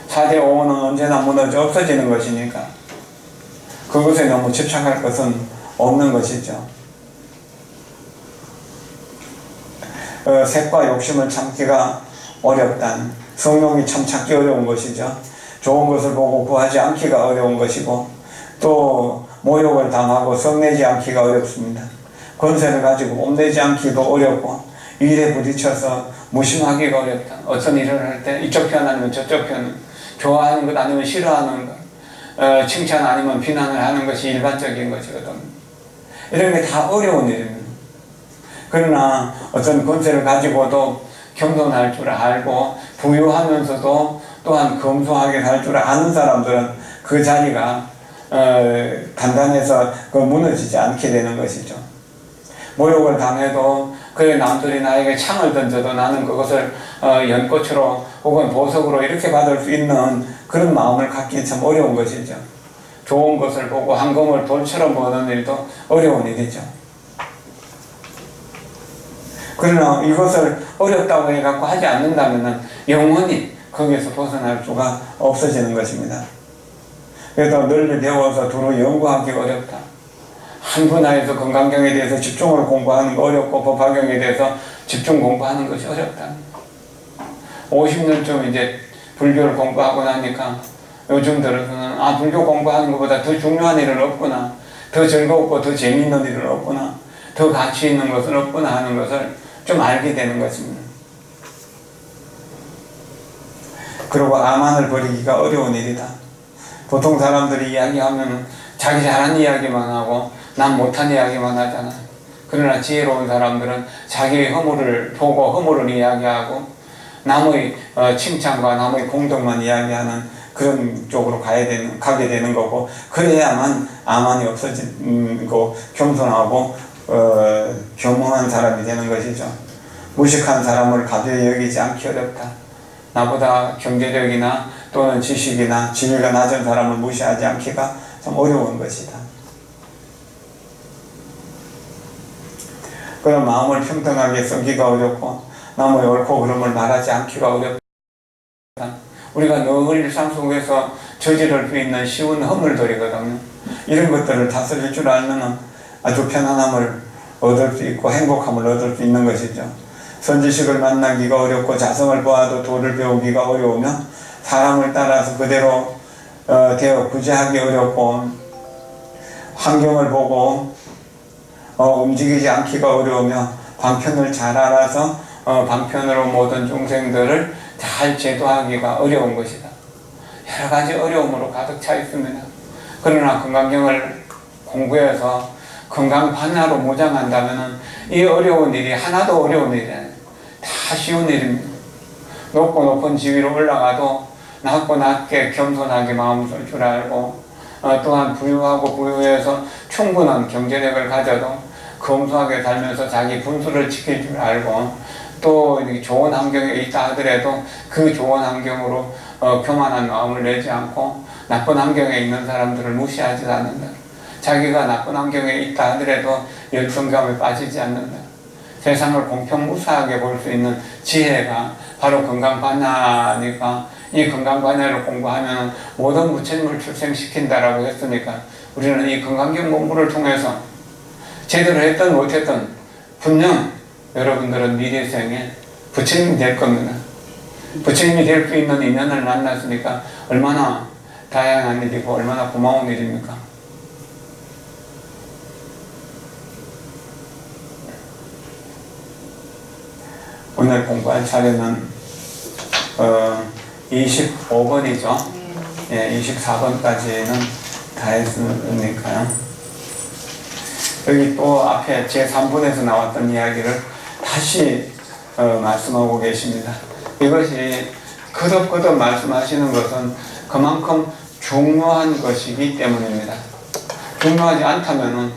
4대 5원은 언제나 무너져 없어지는 것이니까 그것에 너무 집착할 것은 없는 것이죠. 색과 욕심을 참기가 어렵다는, 성욕이 참 찾기 어려운 것이죠. 좋은 것을 보고 구하지 않기가 어려운 것이고 또 모욕을 당하고 성내지 않기가 어렵습니다. 권세를 가지고 뽐내지 않기도 어렵고 일에 부딪혀서 무심하기가 어렵다. 어떤 일을 할 때 이쪽 편 아니면 저쪽 편, 좋아하는 것 아니면 싫어하는 것, 칭찬 아니면 비난을 하는 것이 일반적인 것이거든요. 이런 게 다 어려운 일입니다. 그러나 어떤 권세를 가지고도 겸손할 줄 알고 부유하면서도 또한 검소하게 살 줄 아는 사람들은 그 자리가 단단해서 무너지지 않게 되는 것이죠. 모욕을 당해도 그래 남들이 나에게 창을 던져도 나는 그것을 연꽃으로 혹은 보석으로 이렇게 받을 수 있는 그런 마음을 갖기 참 어려운 것이죠. 좋은 것을 보고 황금을 돌처럼 보는 일도 어려운 일이죠. 그러나 이것을 어렵다고 해갖고 하지 않는다면 영원히 거기에서 벗어날 수가 없어지는 것입니다. 그래서 널리 배워서 두루 연구하기가 어렵다. 한 분야에서 건강경에 대해서 집중으로 공부하는 거 어렵고 법화경에 대해서 집중 공부하는 것이 어렵다. 50년쯤 이제 불교를 공부하고 나니까 요즘 들어서는 불교 공부하는 것보다 더 중요한 일은 없구나, 더 즐겁고 더 재미있는 일은 없구나, 더 가치 있는 것은 없구나 하는 것을 좀 알게 되는 것입니다. 그리고 아만을 버리기가 어려운 일이다. 보통 사람들이 이야기하면 자기 잘한 이야기만 하고 남 못한 이야기만 하잖아. 그러나 지혜로운 사람들은 자기의 허물을 보고 허물을 이야기하고 남의 칭찬과 남의 공덕만 이야기하는 그런 쪽으로 가게 되는 거고, 그래야만 아만이 없어지고 겸손하고 겸허한 사람이 되는 것이죠. 무식한 사람을 가벼이 여기지 않기 어렵다. 나보다 경제력이나 또는 지식이나 지위가 낮은 사람을 무시하지 않기가 참 어려운 것이다. 그런 마음을 평등하게 쓰기가 어렵고 남의 옳고 그름을 말하지 않기가 어렵다. 우리가 늘 일상 속에서 저지를 수 있는 쉬운 허물들이거든요. 이런 것들을 다스릴 줄 알면 아주 편안함을 얻을 수 있고 행복함을 얻을 수 있는 것이죠. 선지식을 만나기가 어렵고 자성을 보아도 도를 배우기가 어려우며 사람을 따라서 그대로 되어 구제하기 어렵고 환경을 보고 움직이지 않기가 어려우며 방편을 잘 알아서 방편으로 모든 중생들을 잘 제도하기가 어려운 것이다. 여러 가지 어려움으로 가득 차 있습니다. 그러나 건강경을 공부해서 건강 반야로 무장한다면 이 어려운 일이 하나도 어려운 일이 아니에요. 다 쉬운 일입니다. 높고 높은 지위로 올라가도 낮고 낮게 겸손하게 마음 쓸 줄 알고 또한 부유하고 부유해서 충분한 경제력을 가져도 검소하게 살면서 자기 분수를 지킬 줄 알고 또 좋은 환경에 있다 하더라도 그 좋은 환경으로 교만한 마음을 내지 않고 나쁜 환경에 있는 사람들을 무시하지 않는다. 자기가 나쁜 환경에 있다 하더라도 열등감에 빠지지 않는다. 세상을 공평무사하게 볼 수 있는 지혜가 바로 건강반야니까 이 건강반야를 공부하면 모든 부처님을 출생시킨다라고 했으니까 우리는 이 건강경 공부를 통해서 제대로 했든 못했든 분명 여러분들은 미래 생에 부처님이 될 겁니다. 부처님이 될 수 있는 인연을 만났으니까 얼마나 다양한 일이고 얼마나 고마운 일입니까? 오늘 공부할 차례는 25번이죠. 예, 24번까지는 다 했으니까요. 여기 또 앞에 제3분에서 나왔던 이야기를 다시 말씀하고 계십니다. 이것이 거듭거듭 말씀하시는 것은 그만큼 중요한 것이기 때문입니다. 중요하지 않다면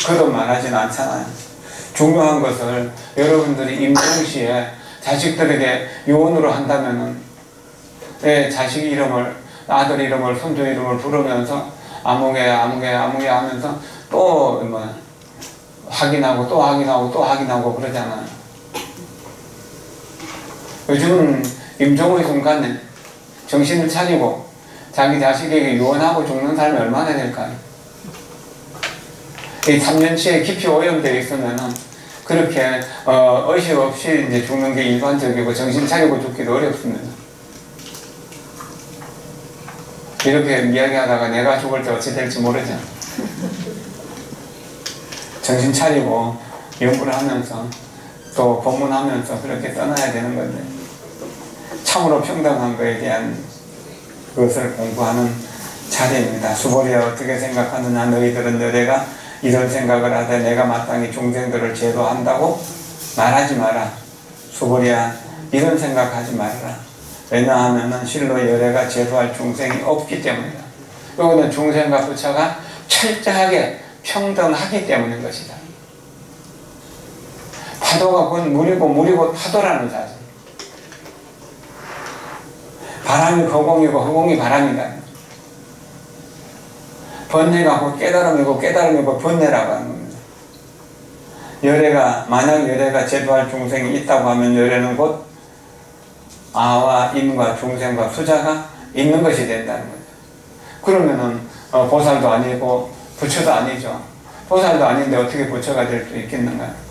거듭 말하지는 않잖아요. 중요한 것을 여러분들이 임종시에 자식들에게 요원으로 한다면은 자식 이름을, 아들 이름을, 손주 이름을 부르면서 아무개 하면서 또 확인하고 또 확인하고 또 확인하고 그러잖아요. 요즘은 임종의 순간에 정신을 차리고 자기 자식에게 요원하고 죽는 사람이 얼마나 될까요? 이 3년치에 깊이 오염되어 있으면은 그렇게 의식 없이 이제 죽는 게 일반적이고 정신 차리고 죽기도 어렵습니다. 이렇게 이야기하다가 내가 죽을 때 어찌 될지 모르죠. 정신 차리고 연구를 하면서 또 법문하면서 그렇게 떠나야 되는 건데 참으로 평등한 거에 대한 그것을 공부하는 자리입니다. 수보리야 어떻게 생각하느냐. 너희들은 너희가 이런 생각을 하되 내가 마땅히 중생들을 제도한다고 말하지 마라. 수보리야 이런 생각하지 말아라. 왜냐하면 실로 열애가 제도할 중생이 없기 때문이다. 이거는 중생과 부처가 철저하게 평등하기 때문인 것이다. 파도가 곧 물이고 물이 곧 파도라는 사실. 바람이 허공이고 허공이 바람이다. 번뇌가 곧 깨달음이고 깨달음이 곧 번뇌라고 하는 겁니다. 만약 열애가 제도할 중생이 있다고 하면 열애는 곧 아와 인과 중생과 수자가 있는 것이 된다는 거죠. 그러면은 보살도 아니고 부처도 아니죠. 보살도 아닌데 어떻게 부처가 될 수 있겠는가?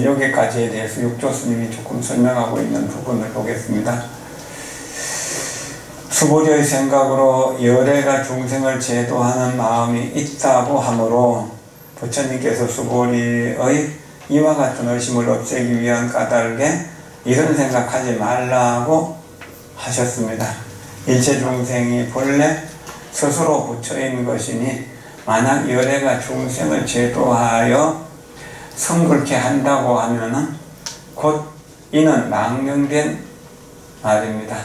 여기까지에 대해서 육조 스님이 조금 설명하고 있는 부분을 보겠습니다. 수보리의 생각으로 열애가 중생을 제도하는 마음이 있다고 하므로 부처님께서 수보리의 이와 같은 의심을 없애기 위한 까닭에 이런 생각하지 말라고 하셨습니다. 일체 중생이 본래 스스로 부처인 것이니 만약 열애가 중생을 제도하여 성불케 한다고 하면은 곧 이는 망령된 말입니다.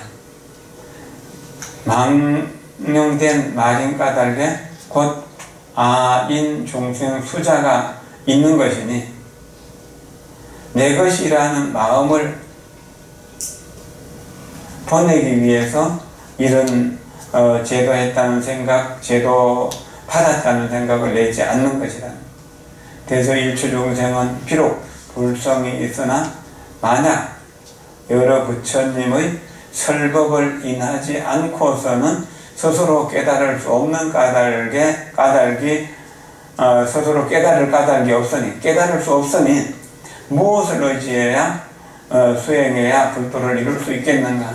망령된 말인 까닭에 곧 아인 중생 수자가 있는 것이니 내 것이라는 마음을 보내기 위해서 이런 제도했다는 생각, 제도 받았다는 생각을 내지 않는 것이다. 대소일체 중생은 비록 불성이 있으나 만약 여러 부처님의 설법을 인하지 않고서는 스스로 깨달을 수 없는 까닭이 스스로 깨달을 까닭이 없으니 깨달을 수 없으니 무엇을 의지해야 수행해야 불도를 이룰 수 있겠는가?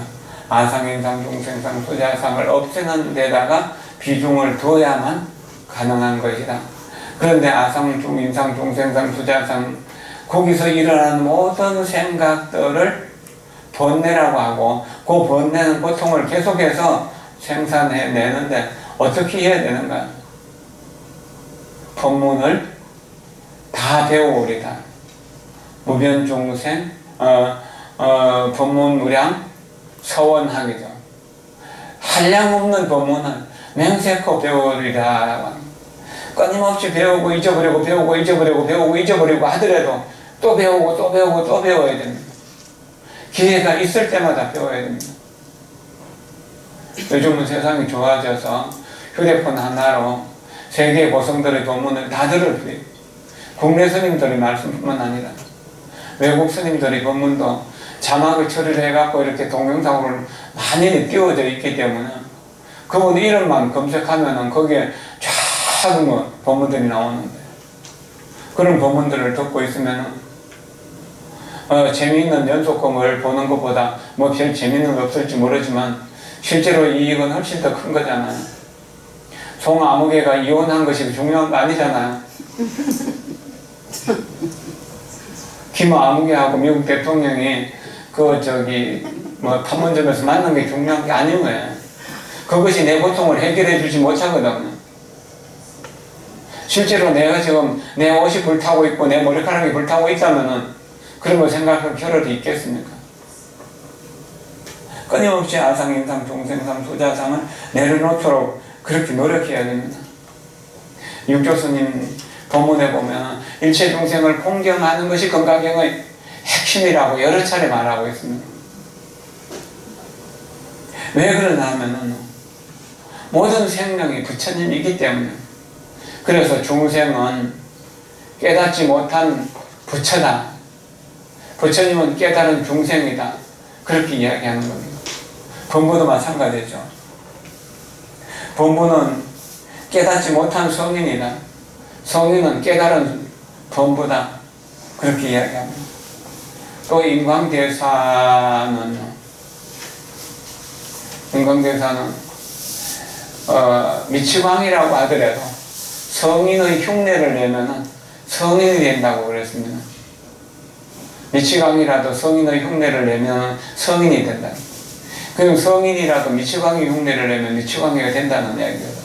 아상인상 중생상 수자상을 없애는 데다가 비중을 둬야만 가능한 것이다. 그런데 아상, 중인상, 중생상, 수자상 거기서 일어나는 모든 생각들을 번뇌라고 하고 그 번뇌는 고통을 계속해서 생산해내는데 어떻게 해야 되는가? 법문을 다 배워오리다. 무변중생, 법문무량, 서원학이죠. 한량없는 법문을 맹세코 배우리라. 끊임없이 배우고 잊어버리고 배우고 잊어버리고 배우고 잊어버리고 하더라도 또 배우고 또 배우고 또 배워야 됩니다. 기회가 있을 때마다 배워야 됩니다. 요즘은 세상이 좋아져서 휴대폰 하나로 세계 고성들의 법문을 다 들을 수 있고, 국내 스님들의 말씀뿐만 아니라 외국 스님들의 법문도 자막을 처리를 해갖고 이렇게 동영상으로 많이 띄워져 있기 때문에 그분 이름만 검색하면은 거기에 쫙 뭐 법문들이 나오는데, 그런 법문들을 듣고 있으면은 재미있는 연속극을 보는 것보다 뭐 별 재미있는 거 없을지 모르지만 실제로 이익은 훨씬 더 큰 거잖아요. 송아무개가 이혼한 것이 중요한 거 아니잖아요. 김아무개하고 미국 대통령이 판문점에서 만난 게 중요한 게 아닌 거예요. 그것이 내 고통을 해결해 주지 못하거든요. 실제로 내가 지금 내 옷이 불타고 있고 내 머리카락이 불타고 있다면은 그런 걸 생각할 겨를이 있겠습니까? 끊임없이 아상인상, 중생상, 수자상을 내려놓도록 그렇게 노력해야 됩니다. 육조스님 법문에 보면 일체 중생을 공경하는 것이 건강경의 핵심이라고 여러 차례 말하고 있습니다. 왜 그러냐 하면은 모든 생명이 부처님이기 때문에. 그래서 중생은 깨닫지 못한 부처다, 부처님은 깨달은 중생이다, 그렇게 이야기하는 겁니다. 범부도 마찬가지죠. 범부는 깨닫지 못한 성인이다, 성인은 깨달은 범부다, 그렇게 이야기합니다. 또 인광대사는 미치광이라고 하더라도 성인의 흉내를 내면은 성인이 된다고 그랬습니다. 미치광이라도 성인의 흉내를 내면 성인이 된다. 그럼 성인이라도 미치광이 흉내를 내면 미치광이가 된다는 이야기거든.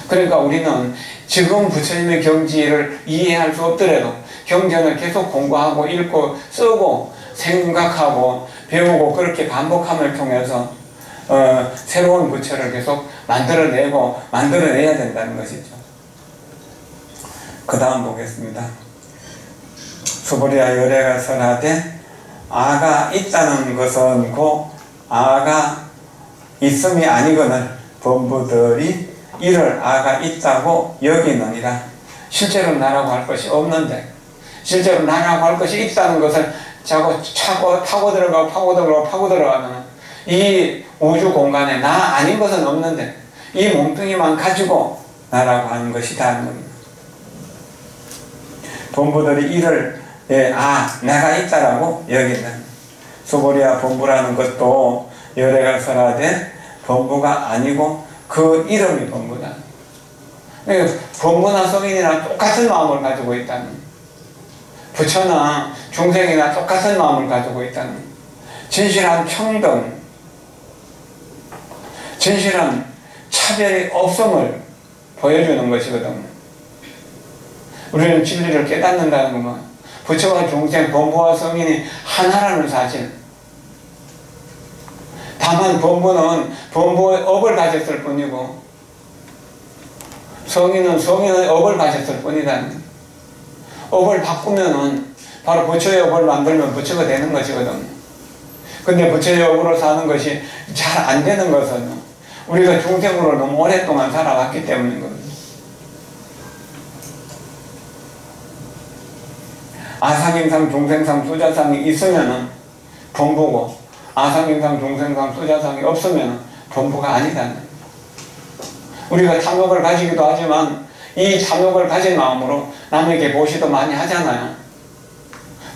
그러니까 우리는 지금 부처님의 경지를 이해할 수 없더라도 경전을 계속 공부하고 읽고 쓰고 생각하고 배우고 그렇게 반복함을 통해서 새로운 부처를 계속 만들어내야 된다는 것이죠. 그 다음 보겠습니다. 수보리아 열애가 설하되 아가 있다는 것은 곧 아가 있음이 아니거늘 범부들이 이를 아가 있다고 여기느니라. 실제로 나라고 할 것이 없는데, 실제로 나라고 할 것이 있다는 것을 자꾸 타고 들어가면 이 우주 공간에 나 아닌 것은 없는데 이 몸뚱이만 가지고 나라고 하는 것이다 하는 겁니다. 본부들이 이를 내가 있다라고 여긴다. 수보리아 본부라는 것도 열애가 설하되 본부가 아니고 그 이름이 본부다. 본부나 성인이나 똑같은 마음을 가지고 있다는, 부처나 중생이나 똑같은 마음을 가지고 있다는, 진실한 평등, 진실한 차별이 없음을 보여주는 것이거든요. 우리는 진리를 깨닫는다는 건 부처와 중생, 범부와 성인이 하나라는 사실. 다만 범부는 범부의 업을 가졌을 뿐이고 성인은 성인의 업을 가졌을 뿐이다는, 업을 바꾸면은 바로 부처의 업을 만들면 부처가 되는 것이거든요. 근데 부처의 업으로 사는 것이 잘 안 되는 것은 우리가 중생으로 너무 오랫동안 살아왔기 때문인 겁니다. 아상인상, 중생상, 수자상이 있으면은 범부고, 아상인상, 중생상, 수자상이 없으면 범부가 아니다는. 우리가 탐욕을 가지기도 하지만 이 탐욕을 가진 마음으로 남에게 보시도 많이 하잖아요.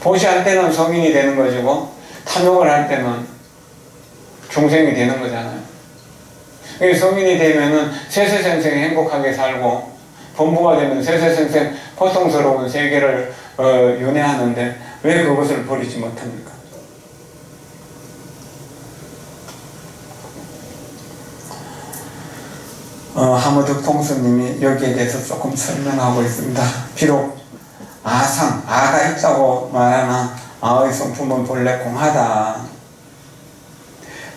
보시할 때는 성인이 되는 것이고 탐욕을 할 때는 중생이 되는 거잖아요. 성인이 되면은 세세생생 행복하게 살고, 범부가 되면 세세생생 고통스러운 세계를 윤회하는데 왜 그것을 버리지 못합니까? 하무득 통수님이 여기에 대해서 조금 설명하고 있습니다. 비록 아가 있다고 말하나 아의 성품은 본래 공하다.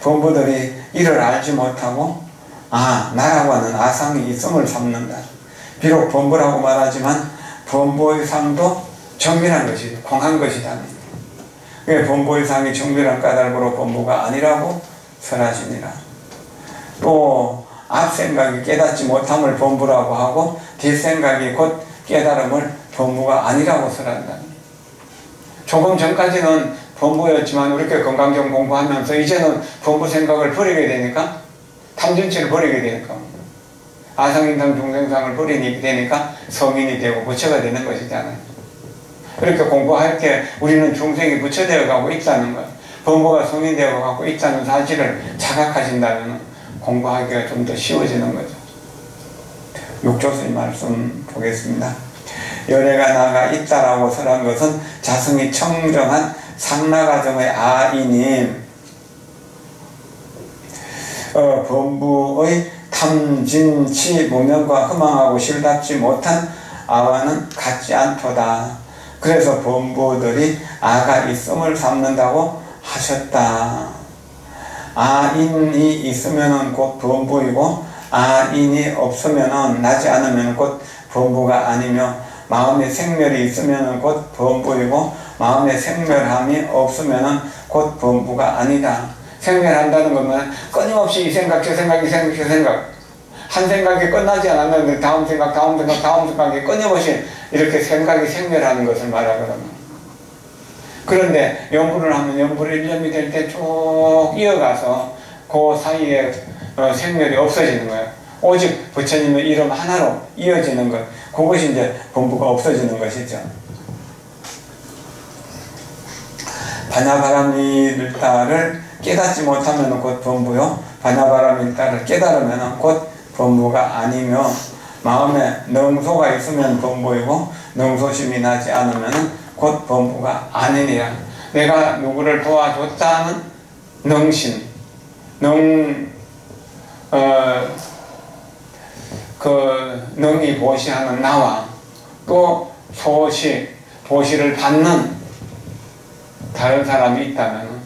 범부들이 이를 알지 못하고 나라고 하는 아상이 있음을 삼는다. 비록 범부라고 말하지만 범부의 상도 정밀한 것이 공한 것이다. 왜 범부의 상이 정밀한 까닭으로 범부가 아니라고 설하시니라. 또 앞생각이 깨닫지 못함을 범부라고 하고 뒷생각이 곧 깨달음을 범부가 아니라고 설한다. 조금 전까지는 범부였지만 이렇게 건강경 공부하면서 이제는 범부 생각을 버리게 되니까 탐진치를 버리게 되니까 아상인상 중생상을 버리게 되니까 성인이 되고 부처가 되는 것이잖아요. 그렇게 공부할 때 우리는 중생이 부처되어 가고 있다는 것, 범부가 성인 되어 가고 있다는 사실을 자각하신다면 공부하기가 좀 더 쉬워지는 거죠. 육조스님 말씀 보겠습니다. 열애가 나가 있다라고 설한 것은 자성이 청정한 상나가정의 아이니 범부의 탐진치 무명과 허망하고 실답지 못한 아와는 같지 않도다. 그래서 범부들이 아가 있음을 삼는다고 하셨다. 아인이 있으면 곧 범부이고 아인이 없으면 나지 않으면 곧 범부가 아니며 마음의 생멸이 있으면 곧 범부이고 마음의 생멸함이 없으면 곧 범부가 아니다. 생멸한다는 것은 끊임없이 이 생각 저 생각 이 생각 저 생각 한 생각이 끝나지 않았는데 다음 생각 다음 생각 다음 생각이 끊임없이 이렇게 생각이 생멸하는 것을 말하거든요. 그런데 연불을 하면 연불이 1년이 될 때 쭉 이어가서 그 사이에 생멸이 없어지는 거예요. 오직 부처님의 이름 하나로 이어지는 것, 그것이 이제 범부가 없어지는 것이죠. 반야바람일다를 깨닫지 못하면 곧 범부요, 반야바람일다를 깨달으면 곧 범부가 아니며 마음에 능소가 있으면 범부이고 능소심이 나지 않으면 곧 범부가 아니니라. 내가 누구를 도와줬다는 능심, 능이 보시하는 나와 또 보시를 받는 다른 사람이 있다면,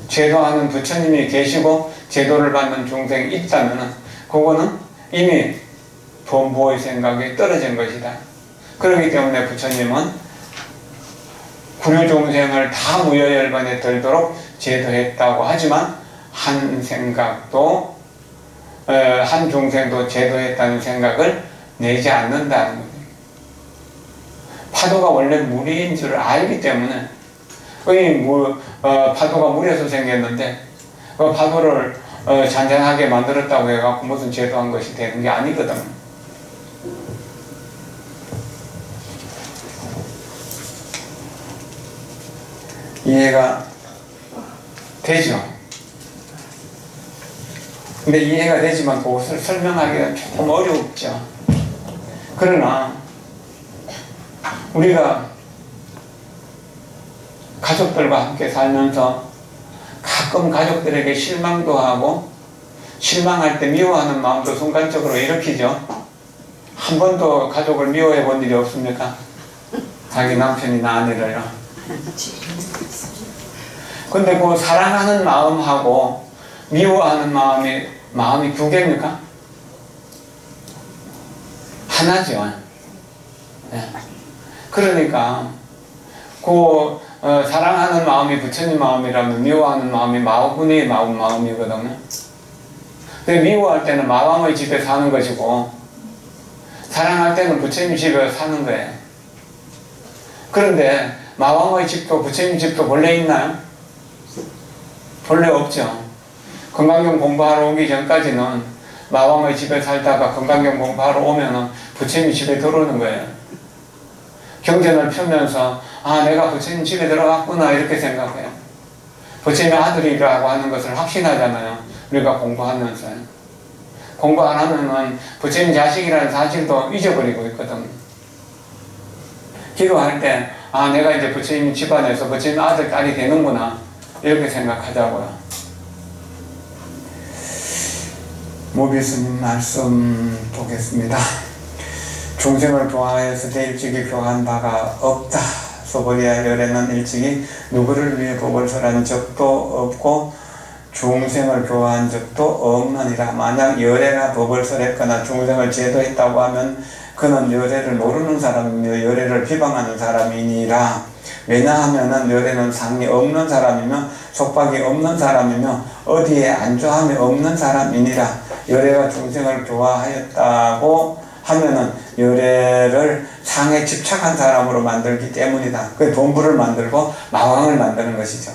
제도하는 부처님이 계시고 제도를 받는 중생이 있다면 그거는 이미 범부의 생각에 떨어진 것이다. 그렇기 때문에 부처님은 구류중생을 다 무여열반에 들도록 제도했다고 하지만 한 생각도 한 중생도 제도했다는 생각을 내지 않는다는 거죠. 파도가 원래 물인 줄 알기 때문에 파도가 물에서 생겼는데 그 파도를 잔잔하게 만들었다고 해갖고 무슨 제도한 것이 되는 게 아니거든. 이해가 되죠? 근데 이해가 되지만 그것을 설명하기가 조금 어렵죠. 그러나 우리가 가족들과 함께 살면서 가끔 가족들에게 실망도 하고 실망할 때 미워하는 마음도 순간적으로 일으키죠. 한 번도 가족을 미워해 본 일이 없습니까? 자기 남편이나 아내를요. 근데 그 사랑하는 마음하고 미워하는 마음이 두 개입니까? 하나죠. 네. 그러니까 사랑하는 마음이 부처님 마음이라면 미워하는 마음이 마구니의 마음이거든요. 근데 미워할 때는 마왕의 집에 사는 것이고 사랑할 때는 부처님 집에 사는 거예요. 그런데 마왕의 집도 부처님 집도 본래 있나요? 본래 없죠. 건강경 공부하러 오기 전까지는 마왕의 집에 살다가 건강경 공부하러 오면은 부처님 집에 들어오는 거예요. 경전을 펴면서 내가 부처님 집에 들어갔구나 이렇게 생각해요. 부처님의 아들이라고 하는 것을 확신하잖아요. 우리가 공부하면서. 공부 안 하면은 부처님 자식이라는 사실도 잊어버리고 있거든. 기도할 때 내가 이제 부처님 집안에서 부처님 아들, 딸이 되는구나 이렇게 생각하자고요. 모비스님 말씀 보겠습니다. 중생을 도하여서 일찍이 교한 바가 없다. 소보리아 열애는 일찍이 누구를 위해 복을 설한 적도 없고 중생을 교화한 적도 없느니라. 만약 열애가 법을 설했거나 중생을 제도했다고 하면 그는 열애를 모르는 사람이며 열애를 비방하는 사람이니라. 왜냐하면은 열애는 상이 없는 사람이며 속박이 없는 사람이며 어디에 안주함이 없는 사람이니라. 열애가 중생을 교화하였다고 하면은 열애를 상에 집착한 사람으로 만들기 때문이다. 그 돈부를 만들고 마왕을 만드는 것이죠.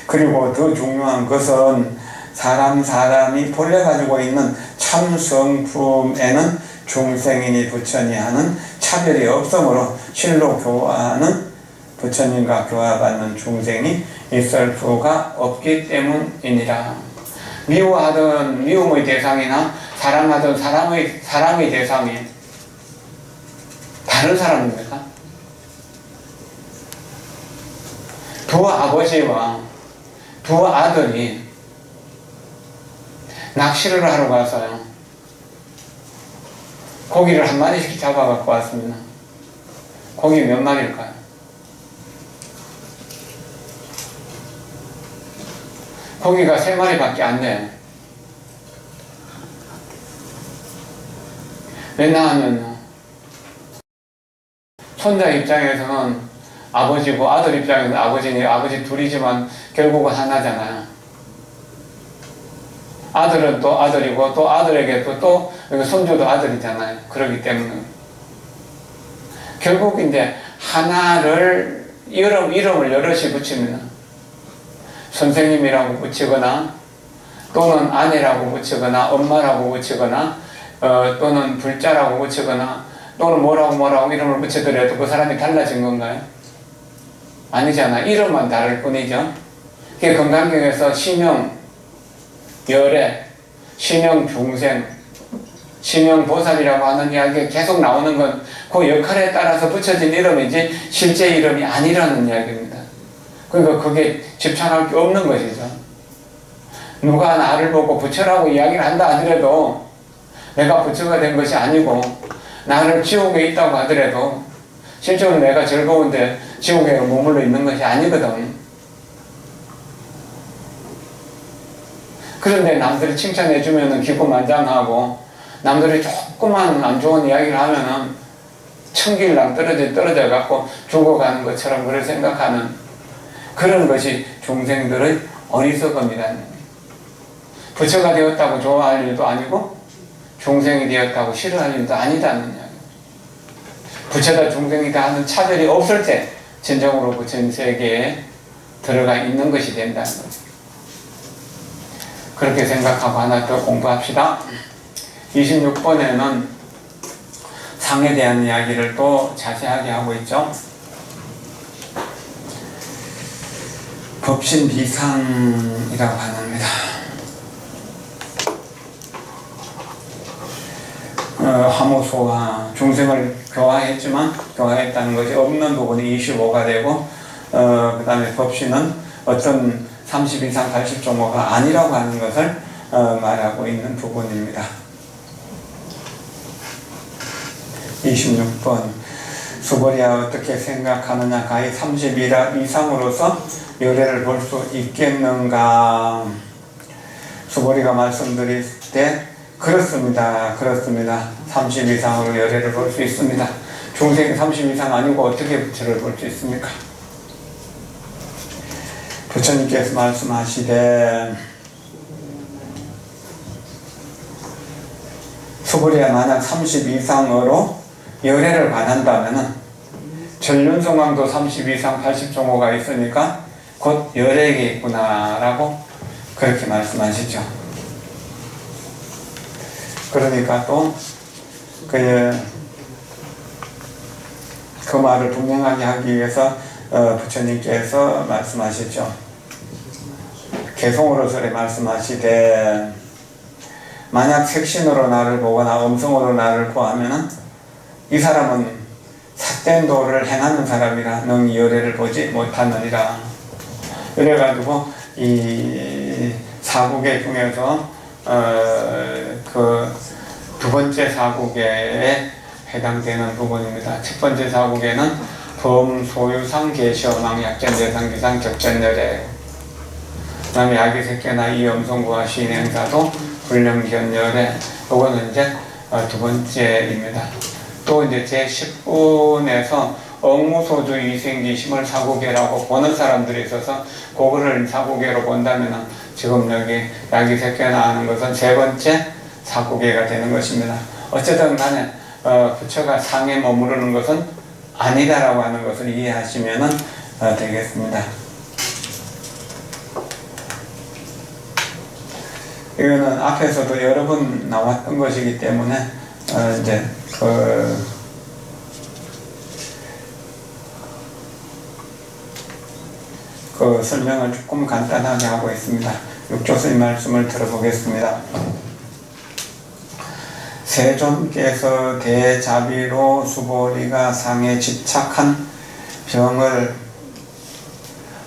그리고 더 중요한 것은 사람이 본래 가지고 있는 참 성품에는 중생이니 부처니 하는 차별이 없으므로 실로 교화하는 부처님과 교화받는 중생이 있을 수가 없기 때문이니라. 미워하던 미움의 대상이나 사랑하던 사랑의 대상이 다른 사람입니까? 두 아버지와 두 아들이 낚시를 하러 가서요, 고기를 한 마리씩 잡아갖고 왔습니다. 고기 몇 마리일까요? 고기가 3마리밖에 안 돼요. 왜냐하면 손자 입장에서는 아버지고 아들 입장에서는 아버지 둘이지만 결국은 하나잖아요. 아들은 또 아들이고 또 아들에게 또 손주도 아들이잖아요. 그렇기 때문에 결국 이제 하나를 이름을 여럿이 붙입니다. 선생님이라고 붙이거나 또는 아내라고 붙이거나 엄마라고 붙이거나 또는 불자라고 붙이거나 또는 뭐라고 이름을 붙이더라도 그 사람이 달라진 건가요? 아니잖아. 이름만 다를 뿐이죠. 그게 건강경에서 신형 열애, 신형 중생, 신형 보살이라고 하는 이야기가 계속 나오는 건 그 역할에 따라서 붙여진 이름이지 실제 이름이 아니라는 이야기입니다. 그러니까 그게 집착할 게 없는 것이죠. 누가 나를 보고 부처라고 이야기를 한다 하더라도 내가 부처가 된 것이 아니고 나를 지옥에 있다고 하더라도 실제로 내가 즐거운데 지옥에 머물러 있는 것이 아니거든. 그런데 남들이 칭찬해주면 기고만장하고 남들이 조그만 안 좋은 이야기를 하면은 천길랑 떨어져 갖고 죽어가는 것처럼 그를 생각하는 그런 것이 중생들의 어리석음이다. 부처가 되었다고 좋아할 일도 아니고 중생이 되었다고 싫어할 일도 아니다는 이야기. 부처다 중생이다 하는 차별이 없을 때 진정으로 부처님 세계에 들어가 있는 것이 된다는 거죠. 그렇게 생각하고 하나 더 공부합시다. 26번에는 상에 대한 이야기를 또 자세하게 하고 있죠. 법신비상이라고 합니다. 화무소화, 중생을 교화했지만 교화했다는 것이 없는 부분이 25가 되고 그 다음에 법신은 어떤 30 이상 80종호가 아니라고 하는 것을 말하고 있는 부분입니다. 26번 수보리야 어떻게 생각하느냐. 가히 30 이상으로서 열애를 볼 수 있겠는가. 수보리가 말씀드릴 때 그렇습니다. 30 이상으로 열애를 볼 수 있습니다. 중생이 30 이상 아니고 어떻게 부처를 볼 수 있습니까? 부처님께서 말씀하시되 수보리야 만약 30 이상으로 열애를 관한다면은 전륜성왕도 30 이상 80종호가 있으니까 곧 열애겠구나라고 그렇게 말씀하시죠. 그러니까 또 그 말을 분명하게 하기 위해서 부처님께서 말씀하시죠. 개송으로서래 말씀하시되 만약 색신으로 나를 보거나 음성으로 나를 보하면은 이 사람은 삿된 도를 행하는 사람이라 능히 열애를 보지 못하느니라. 이래가지고 이 사국의 중에서 그 두 번째 사국에 해당되는 부분입니다. 첫 번째 사국에는 범, 소유상, 계시어망, 약전대상, 기상, 적전열애. 그다음에 야기새끼나 이염송구와 신행사도 불령견열에, 요거는 이제 두 번째입니다. 또 이제 제10분에서 억무소주 이생기심을 사고계라고 보는 사람들이 있어서 그거를 사고계로 본다면 지금 여기 야기새끼나 하는 것은 세 번째 사고계가 되는 것입니다. 어쨌든 간에 부처가 상에 머무르는 것은 아니다라고 하는 것을 이해하시면 되겠습니다. 이거는 앞에서도 여러 번 나왔던 것이기 때문에 이제 그 설명을 조금 간단하게 하고 있습니다. 육조스님 말씀을 들어보겠습니다. 세존께서 대자비로 수보리가 상에 집착한 병을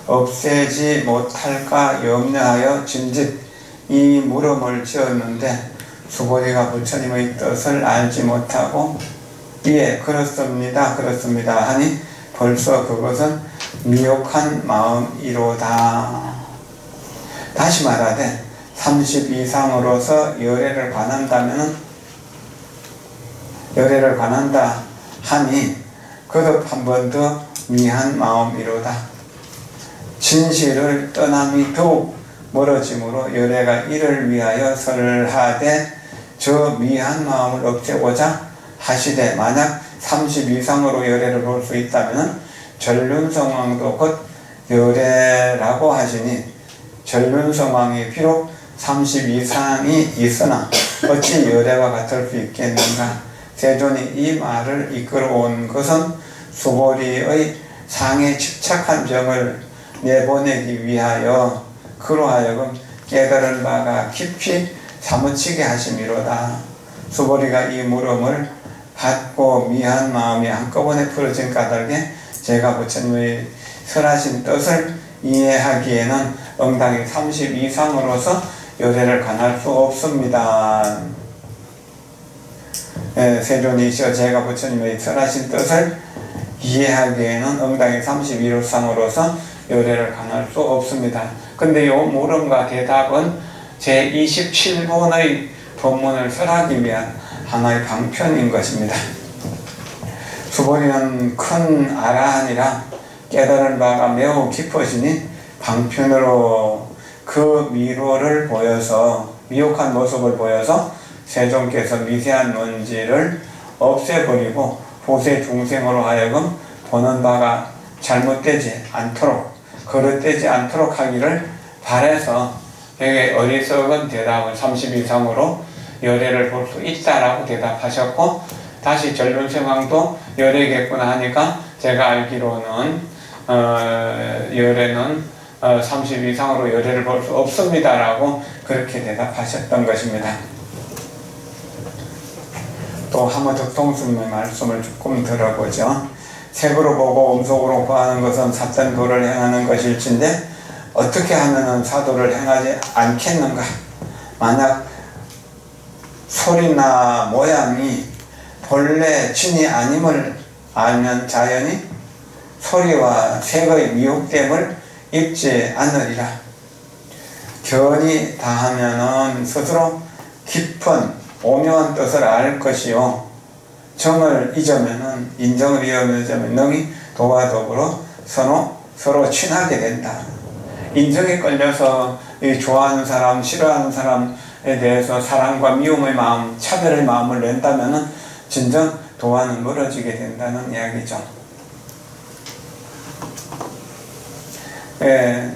없애지 못할까 염려하여 진즉 이 물음을 지었는데, 수보리가 부처님의 뜻을 알지 못하고 예 그렇습니다 하니 벌써 그것은 미혹한 마음이로다. 다시 말하되 30 이상으로서 열애를 관한다 하니 거듭 한 번 더 미한 마음이로다. 진실을 떠남이 더욱 멀어지므로 열애가 이를 위하여 설하되 저 미한 마음을 없애고자 하시되, 만약 30 이상으로 열애를 볼 수 있다면 전륜성왕도 곧 열애라고 하시니, 전륜성왕이 비록 30 이상이 있으나 어찌 열애와 같을 수 있겠는가. 세존이 이 말을 이끌어온 것은 수보리의 상에 집착한 병을 내보내기 위하여 그로 하여금 깨달은 바가 깊이 사무치게 하심이로다. 수보리가 이 물음을 받고 미한 마음이 한꺼번에 풀어진 까닭에 제가 부처님의 설하신 뜻을 이해하기에는 응당이 30 이상으로서 열애를 관할 수 없습니다. 세존이시여 제가 부처님의 설하신 뜻을 이해하기에는 응당이 30 이상으로서 열애를 관할 수 없습니다. 근데 이 물음과 대답은 제27번의 법문을 설하기 위한 하나의 방편인 것입니다. 수보리는 큰 아라한이라 깨달은 바가 매우 깊으시니 방편으로 그 미로를 보여서, 미혹한 모습을 보여서 세존께서 미세한 먼지를 없애버리고 보세 중생으로 하여금 보는 바가 잘못되지 않도록, 거릇되지 않도록 하기를 바라서 되게 어리석은 대답을 30 이상으로 열애를 볼 수 있다라고 대답하셨고, 다시 전륜성왕도 열애겠구나 하니까 제가 알기로는 열애는 30 이상으로 열애를 볼 수 없습니다라고 그렇게 대답하셨던 것입니다. 또 하모덕통스님의 말씀을 조금 들어보죠. 색으로 보고 음속으로 구하는 것은 삿된 도를 행하는 것일진데 어떻게 하면 사도를 행하지 않겠는가. 만약 소리나 모양이 본래 진이 아님을 알면 자연히 소리와 색의 미혹됨을 입지 않으리라. 견이 다하면은 스스로 깊은 오묘한 뜻을 알 것이요, 정을 잊으면은 인정을 잃으면 능히 도와 더불어 서로 친하게 된다. 인정에 끌려서 좋아하는 사람, 싫어하는 사람에 대해서 사랑과 미움의 마음, 차별의 마음을 낸다면은 진정 도와는 멀어지게 된다는 이야기죠.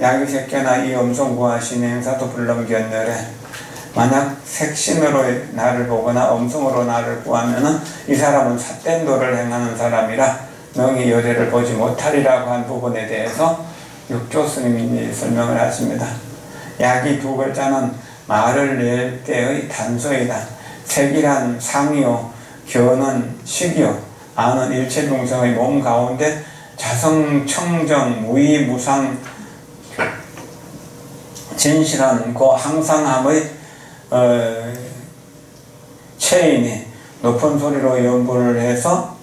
야기새끼나 이 엄성구와 신행사도 불능견열에, 만약 색신으로 나를 보거나 엄성으로 나를 구하면은 이 사람은 삿된 도를 행하는 사람이라 능히 열애를 보지 못하리라고 한 부분에 대해서 육조 스님이 설명을 하십니다. 약이 두 글자는 말을 낼 때의 단소이다. 색이란 상이요, 견은 식이요, 아는 일체 중생의 몸 가운데 자성청정 무의무상 진실한 그 항상함의 체인이 높은 소리로 연보를 해서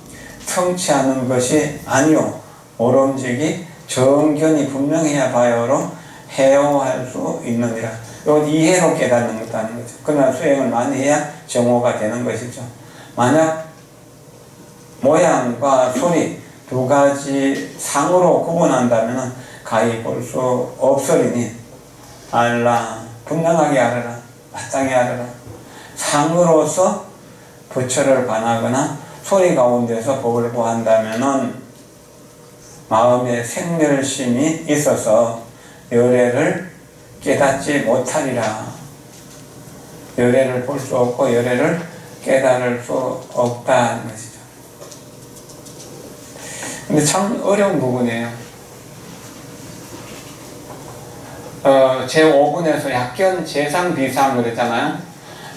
성취하는 것이 아니요, 오름직이 정견이 분명해야 바요로 해오할 수 있느니라. 이건 이해로 깨닫는 것도 아닌 거죠. 그러나 수행을 많이 해야 정오가 되는 것이죠. 만약 모양과 소리 두 가지 상으로 구분한다면 가히 볼 수 없으리니 알라, 분명하게 알아라, 마땅히 알아라. 상으로서 부처를 반하거나 소리 가운데서 법을 구한다면 마음에 생멸심이 있어서 열애를 깨닫지 못하리라. 열애를 볼 수 없고 열애를 깨달을 수 없다는 것이죠. 근데 참 어려운 부분이에요. 제5분에서 약견, 재상, 비상 그랬잖아요.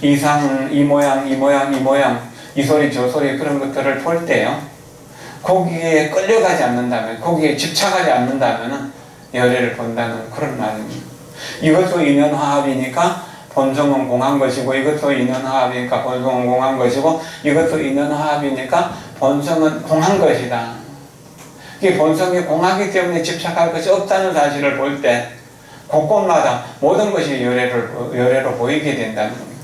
이상, 이 모양, 이 모양, 이 모양, 이 소리, 저 소리 그런 것들을 볼 때요. 거기에 끌려가지 않는다면, 거기에 집착하지 않는다면 열애를 본다는 그런 말입니다. 이것도 인연화합이니까 본성은 공한 것이고, 이것도 인연화합이니까 본성은 공한 것이고, 이것도 인연화합이니까 본성은 공한 것이다. 이게 본성이 공하기 때문에 집착할 것이 없다는 사실을 볼 때 곳곳마다 모든 것이 열애로 보이게 된다는 겁니다.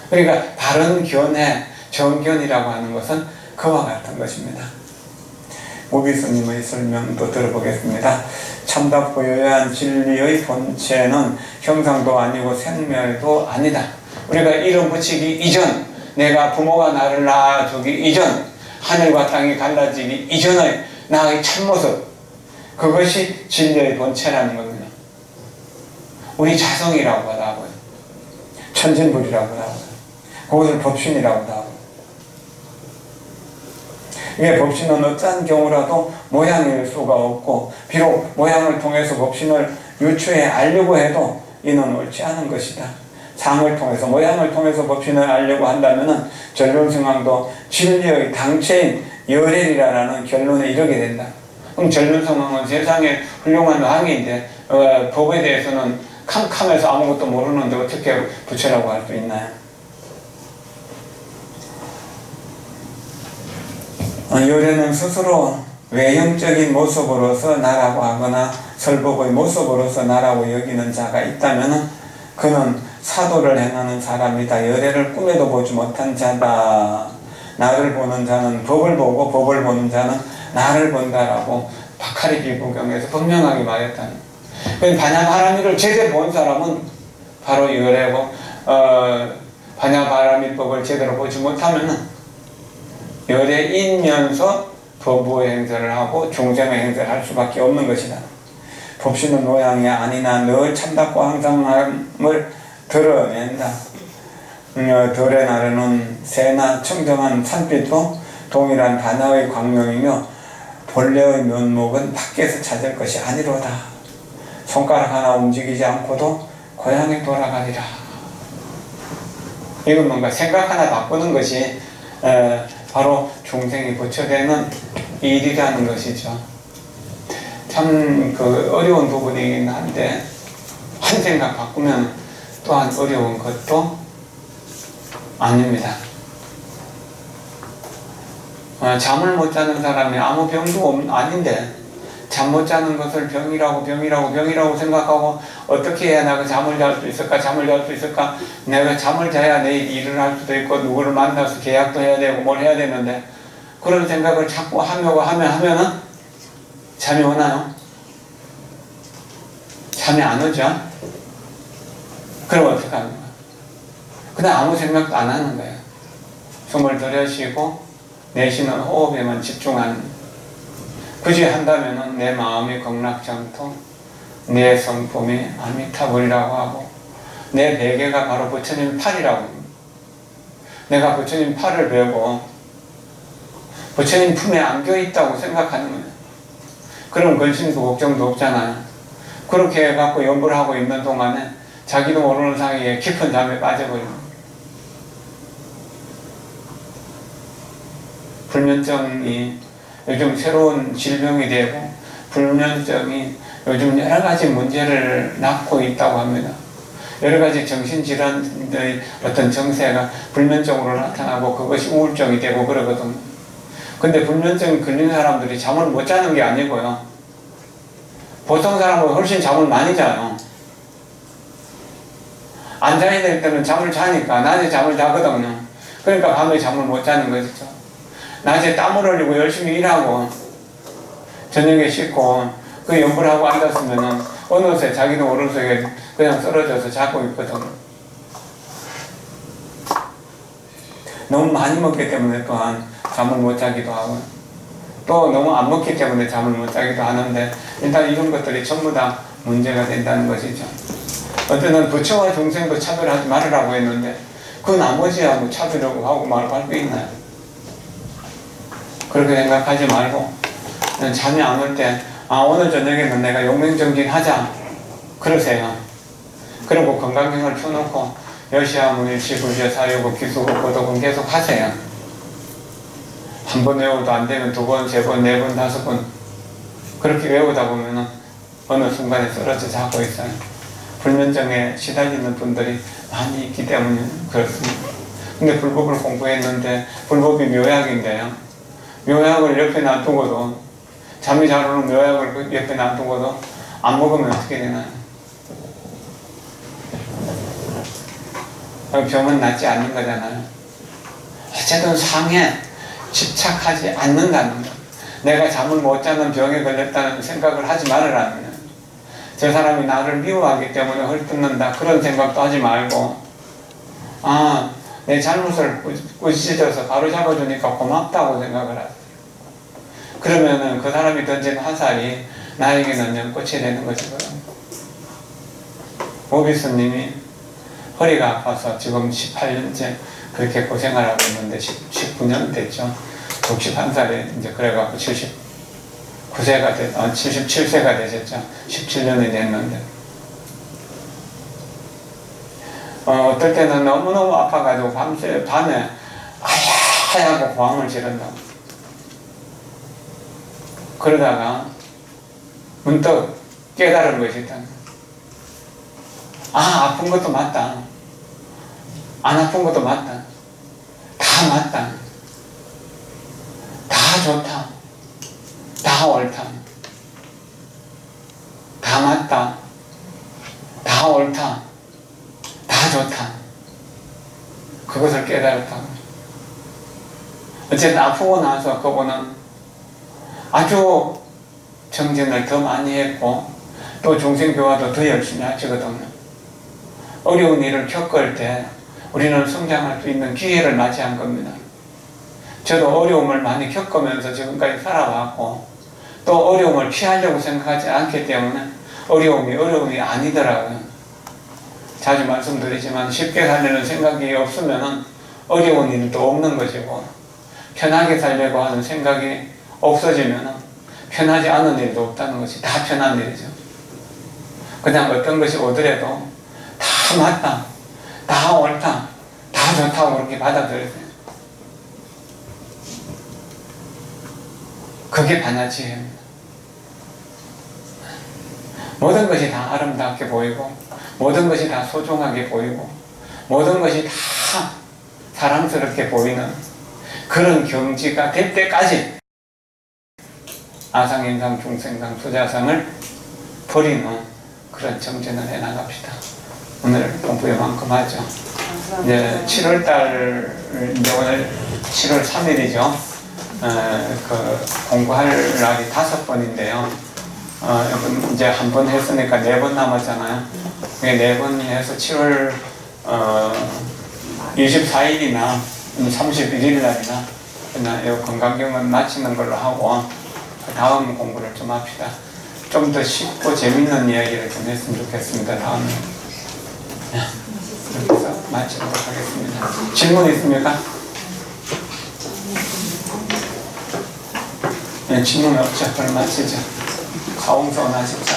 그러니까 바른 견해, 정견이라고 하는 것은 그와 같은 것입니다. 오비스님의 설명도 들어보겠습니다. 참답고 유효한 진리의 본체는 형상도 아니고 생멸도 아니다. 우리가 이름 붙이기 이전, 내가 부모가 나를 낳아주기 이전, 하늘과 땅이 갈라지기 이전의 나의 참모습, 그것이 진리의 본체라는 겁니다. 우리 자성이라고 하고요, 천진불이라고 하고요, 그것을 법신이라고 하고. 이게 법신은 어떠한 경우라도 모양일 수가 없고, 비록 모양을 통해서 법신을 유추해 알려고 해도 이는 옳지 않은 것이다. 상을 통해서, 모양을 통해서 법신을 알려고 한다면 전륜승왕도 진리의 당체인 열애리라는 결론에 이르게 된다. 그럼 전륜승왕은 세상에 훌륭한 왕인데 법에 대해서는 캄캄해서 아무것도 모르는데 어떻게 부처라고 할 수 있나요? 열애는 스스로 외형적인 모습으로서 나라고 하거나 설법의 모습으로서 나라고 여기는 자가 있다면 그는 사도를 행하는 사람이다. 열애를 꿈에도 보지 못한 자다. 나를 보는 자는 법을 보고 법을 보는 자는 나를 본다라고 바카리 비부경에서 분명하게 말했다는. 반야바라미를 제대로 본 사람은 바로 열애고, 반야바라미법을 제대로 보지 못하면 열애인면서 법부의 행세를 하고 중생의 행세를 할 수밖에 없는 것이다. 법신은 모양이 아니나 늘 참답고 항상함을 드러낸다. 들에 나르는 새나 청정한 산빛도 동일한 반야의 광명이며 본래의 면목은 밖에서 찾을 것이 아니로다. 손가락 하나 움직이지 않고도 고향에 돌아가리라. 이건 뭔가 생각 하나 바꾸는 것이 바로 중생이 부처되는 일이라는 것이죠. 참 어려운 부분이긴 한데, 한 생각 바꾸면 또한 어려운 것도 아닙니다. 잠을 못 자는 사람이 아무 병도 아닌데 잠 못 자는 것을 병이라고 생각하고 어떻게 해야 내가 잠을 잘 수 있을까? 내가 잠을 자야 내일 일을 할 수도 있고 누구를 만나서 계약도 해야 되고 뭘 해야 되는데, 그런 생각을 자꾸 하면은 잠이 오나요? 잠이 안 오죠? 그럼 어떻게 합니까? 그냥 아무 생각도 안 하는 거예요. 숨을 들여쉬고 내쉬는 호흡에만 집중하는. 굳이 한다면은 내 마음이 극락정토, 내 성품이 아미타불이라고 하고, 내 베개가 바로 부처님 팔이라고 합니다. 내가 부처님 팔을 베고 부처님 품에 안겨 있다고 생각하는 거예요. 그럼 근심도 걱정도 없잖아요. 그렇게 해갖고 연구를 하고 있는 동안에 자기도 모르는 사이에 깊은 잠에 빠져버립니다. 불면증이 요즘 새로운 질병이 되고, 불면증이 요즘 여러 가지 문제를 낳고 있다고 합니다. 여러 가지 정신질환의 어떤 정세가 불면증으로 나타나고 그것이 우울증이 되고 그러거든요. 근데 불면증 걸린 사람들이 잠을 못 자는 게 아니고요. 보통 사람은 훨씬 잠을 많이 자요. 안 자야 될 때는 잠을 자니까 낮에 잠을 자거든요. 그러니까 밤에 잠을 못 자는 거죠. 낮에 땀을 흘리고 열심히 일하고 저녁에 씻고 그 연구를 하고 앉았으면은 어느새 자기도 모르는 속에 그냥 쓰러져서 자고 있거든요. 너무 많이 먹기 때문에 또한 잠을 못 자기도 하고 또 너무 안 먹기 때문에 잠을 못 자기도 하는데 일단 이런 것들이 전부 다 문제가 된다는 것이죠. 어쨌든 부처와 중생도 차별하지 말으라고 했는데 그 나머지하고 차별하고 하고 말고 할 게 있나요? 그렇게 생각하지 말고 잠이 안 올 때 오늘 저녁에는 내가 용맹정진하자 그러세요. 그리고 건강경을 펴놓고 여시하문 일시불제 사유고 기수고 고독은 계속 하세요. 한 번 외워도 안 되면 두 번, 세 번, 네 번, 다섯 번 그렇게 외우다 보면은 어느 순간에 쓰러져 자고 있어요. 불면증에 시달리는 분들이 많이 있기 때문에 그렇습니다. 근데 불법을 공부했는데 불법이 묘약인데요. 묘약을 옆에 놔두고도 잠이 잘 오는 묘약을 옆에 놔두고도 안 먹으면 어떻게 되나요? 병은 낫지 않는 거잖아요. 어쨌든 상에 집착하지 않는다는 것. 내가 잠을 못 자는 병에 걸렸다는 생각을 하지 말으라는 거예요. 저 사람이 나를 미워하기 때문에 헐뜯는다 그런 생각도 하지 말고 내 잘못을 꾸짖어서 바로 잡아주니까 고맙다고 생각을 하세요. 그러면은 그 사람이 던진 화살이 나에게는 연꽃이 되는 것이거든요. 오비스님이 허리가 아파서 지금 18년째 그렇게 고생을 하고 있는데 19년 됐죠. 61살에 이제 그래갖고 79세가 77세가 되셨죠. 17년이 됐는데 어떨 때는 너무너무 아파가지고 밤에 하얗고 고함을 지른다고. 그러다가 문득 깨달은 것이 있다. 아픈 것도 맞다. 안 아픈 것도 맞다. 다 맞다. 다 좋다. 다 옳다. 다 맞다. 다 옳다. 다 좋다. 그것을 깨달았다. 어쨌든 아프고 나서 그분은 아주 정진을 더 많이 했고 또 중생교화도 더 열심히 하시거든요. 어려운 일을 겪을 때 우리는 성장할 수 있는 기회를 맞이한 겁니다. 저도 어려움을 많이 겪으면서 지금까지 살아왔고 또 어려움을 피하려고 생각하지 않기 때문에 어려움이 아니더라고요. 자주 말씀드리지만 쉽게 살려는 생각이 없으면 어려운 일도 없는 것이고 편하게 살려고 하는 생각이 없어지면 편하지 않은 일도 없다는 것이 다 편한 일이죠. 그냥 어떤 것이 오더라도 다 맞다, 다 옳다, 다 좋다고 그렇게 받아들여요. 그게 반야지혜입니다. 모든 것이 다 아름답게 보이고 모든 것이 다 소중하게 보이고 모든 것이 다 사랑스럽게 보이는 그런 경지가 될 때까지 아상인상 중생상 수자상을 버리는 그런 정진을 해나갑시다. 오늘 공부 요만큼 하죠. 이제 7월달 이제 오늘 7월 3일이죠. 공부할 날이 5번인데요. 이제 한 번 했으니까 4번 남았잖아요. 4번 해서 7월 24일이나 31일 날이나 그냥 이 건강경은 마치는 걸로 하고 다음 공부를 좀 합시다. 좀 더 쉽고 재밌는 이야기를 좀 했으면 좋겠습니다. 다음에. 그래서 마치도록 하겠습니다. 질문 있습니까? 네, 질문 없죠? 그럼 마치죠. 사홍선 하십시오.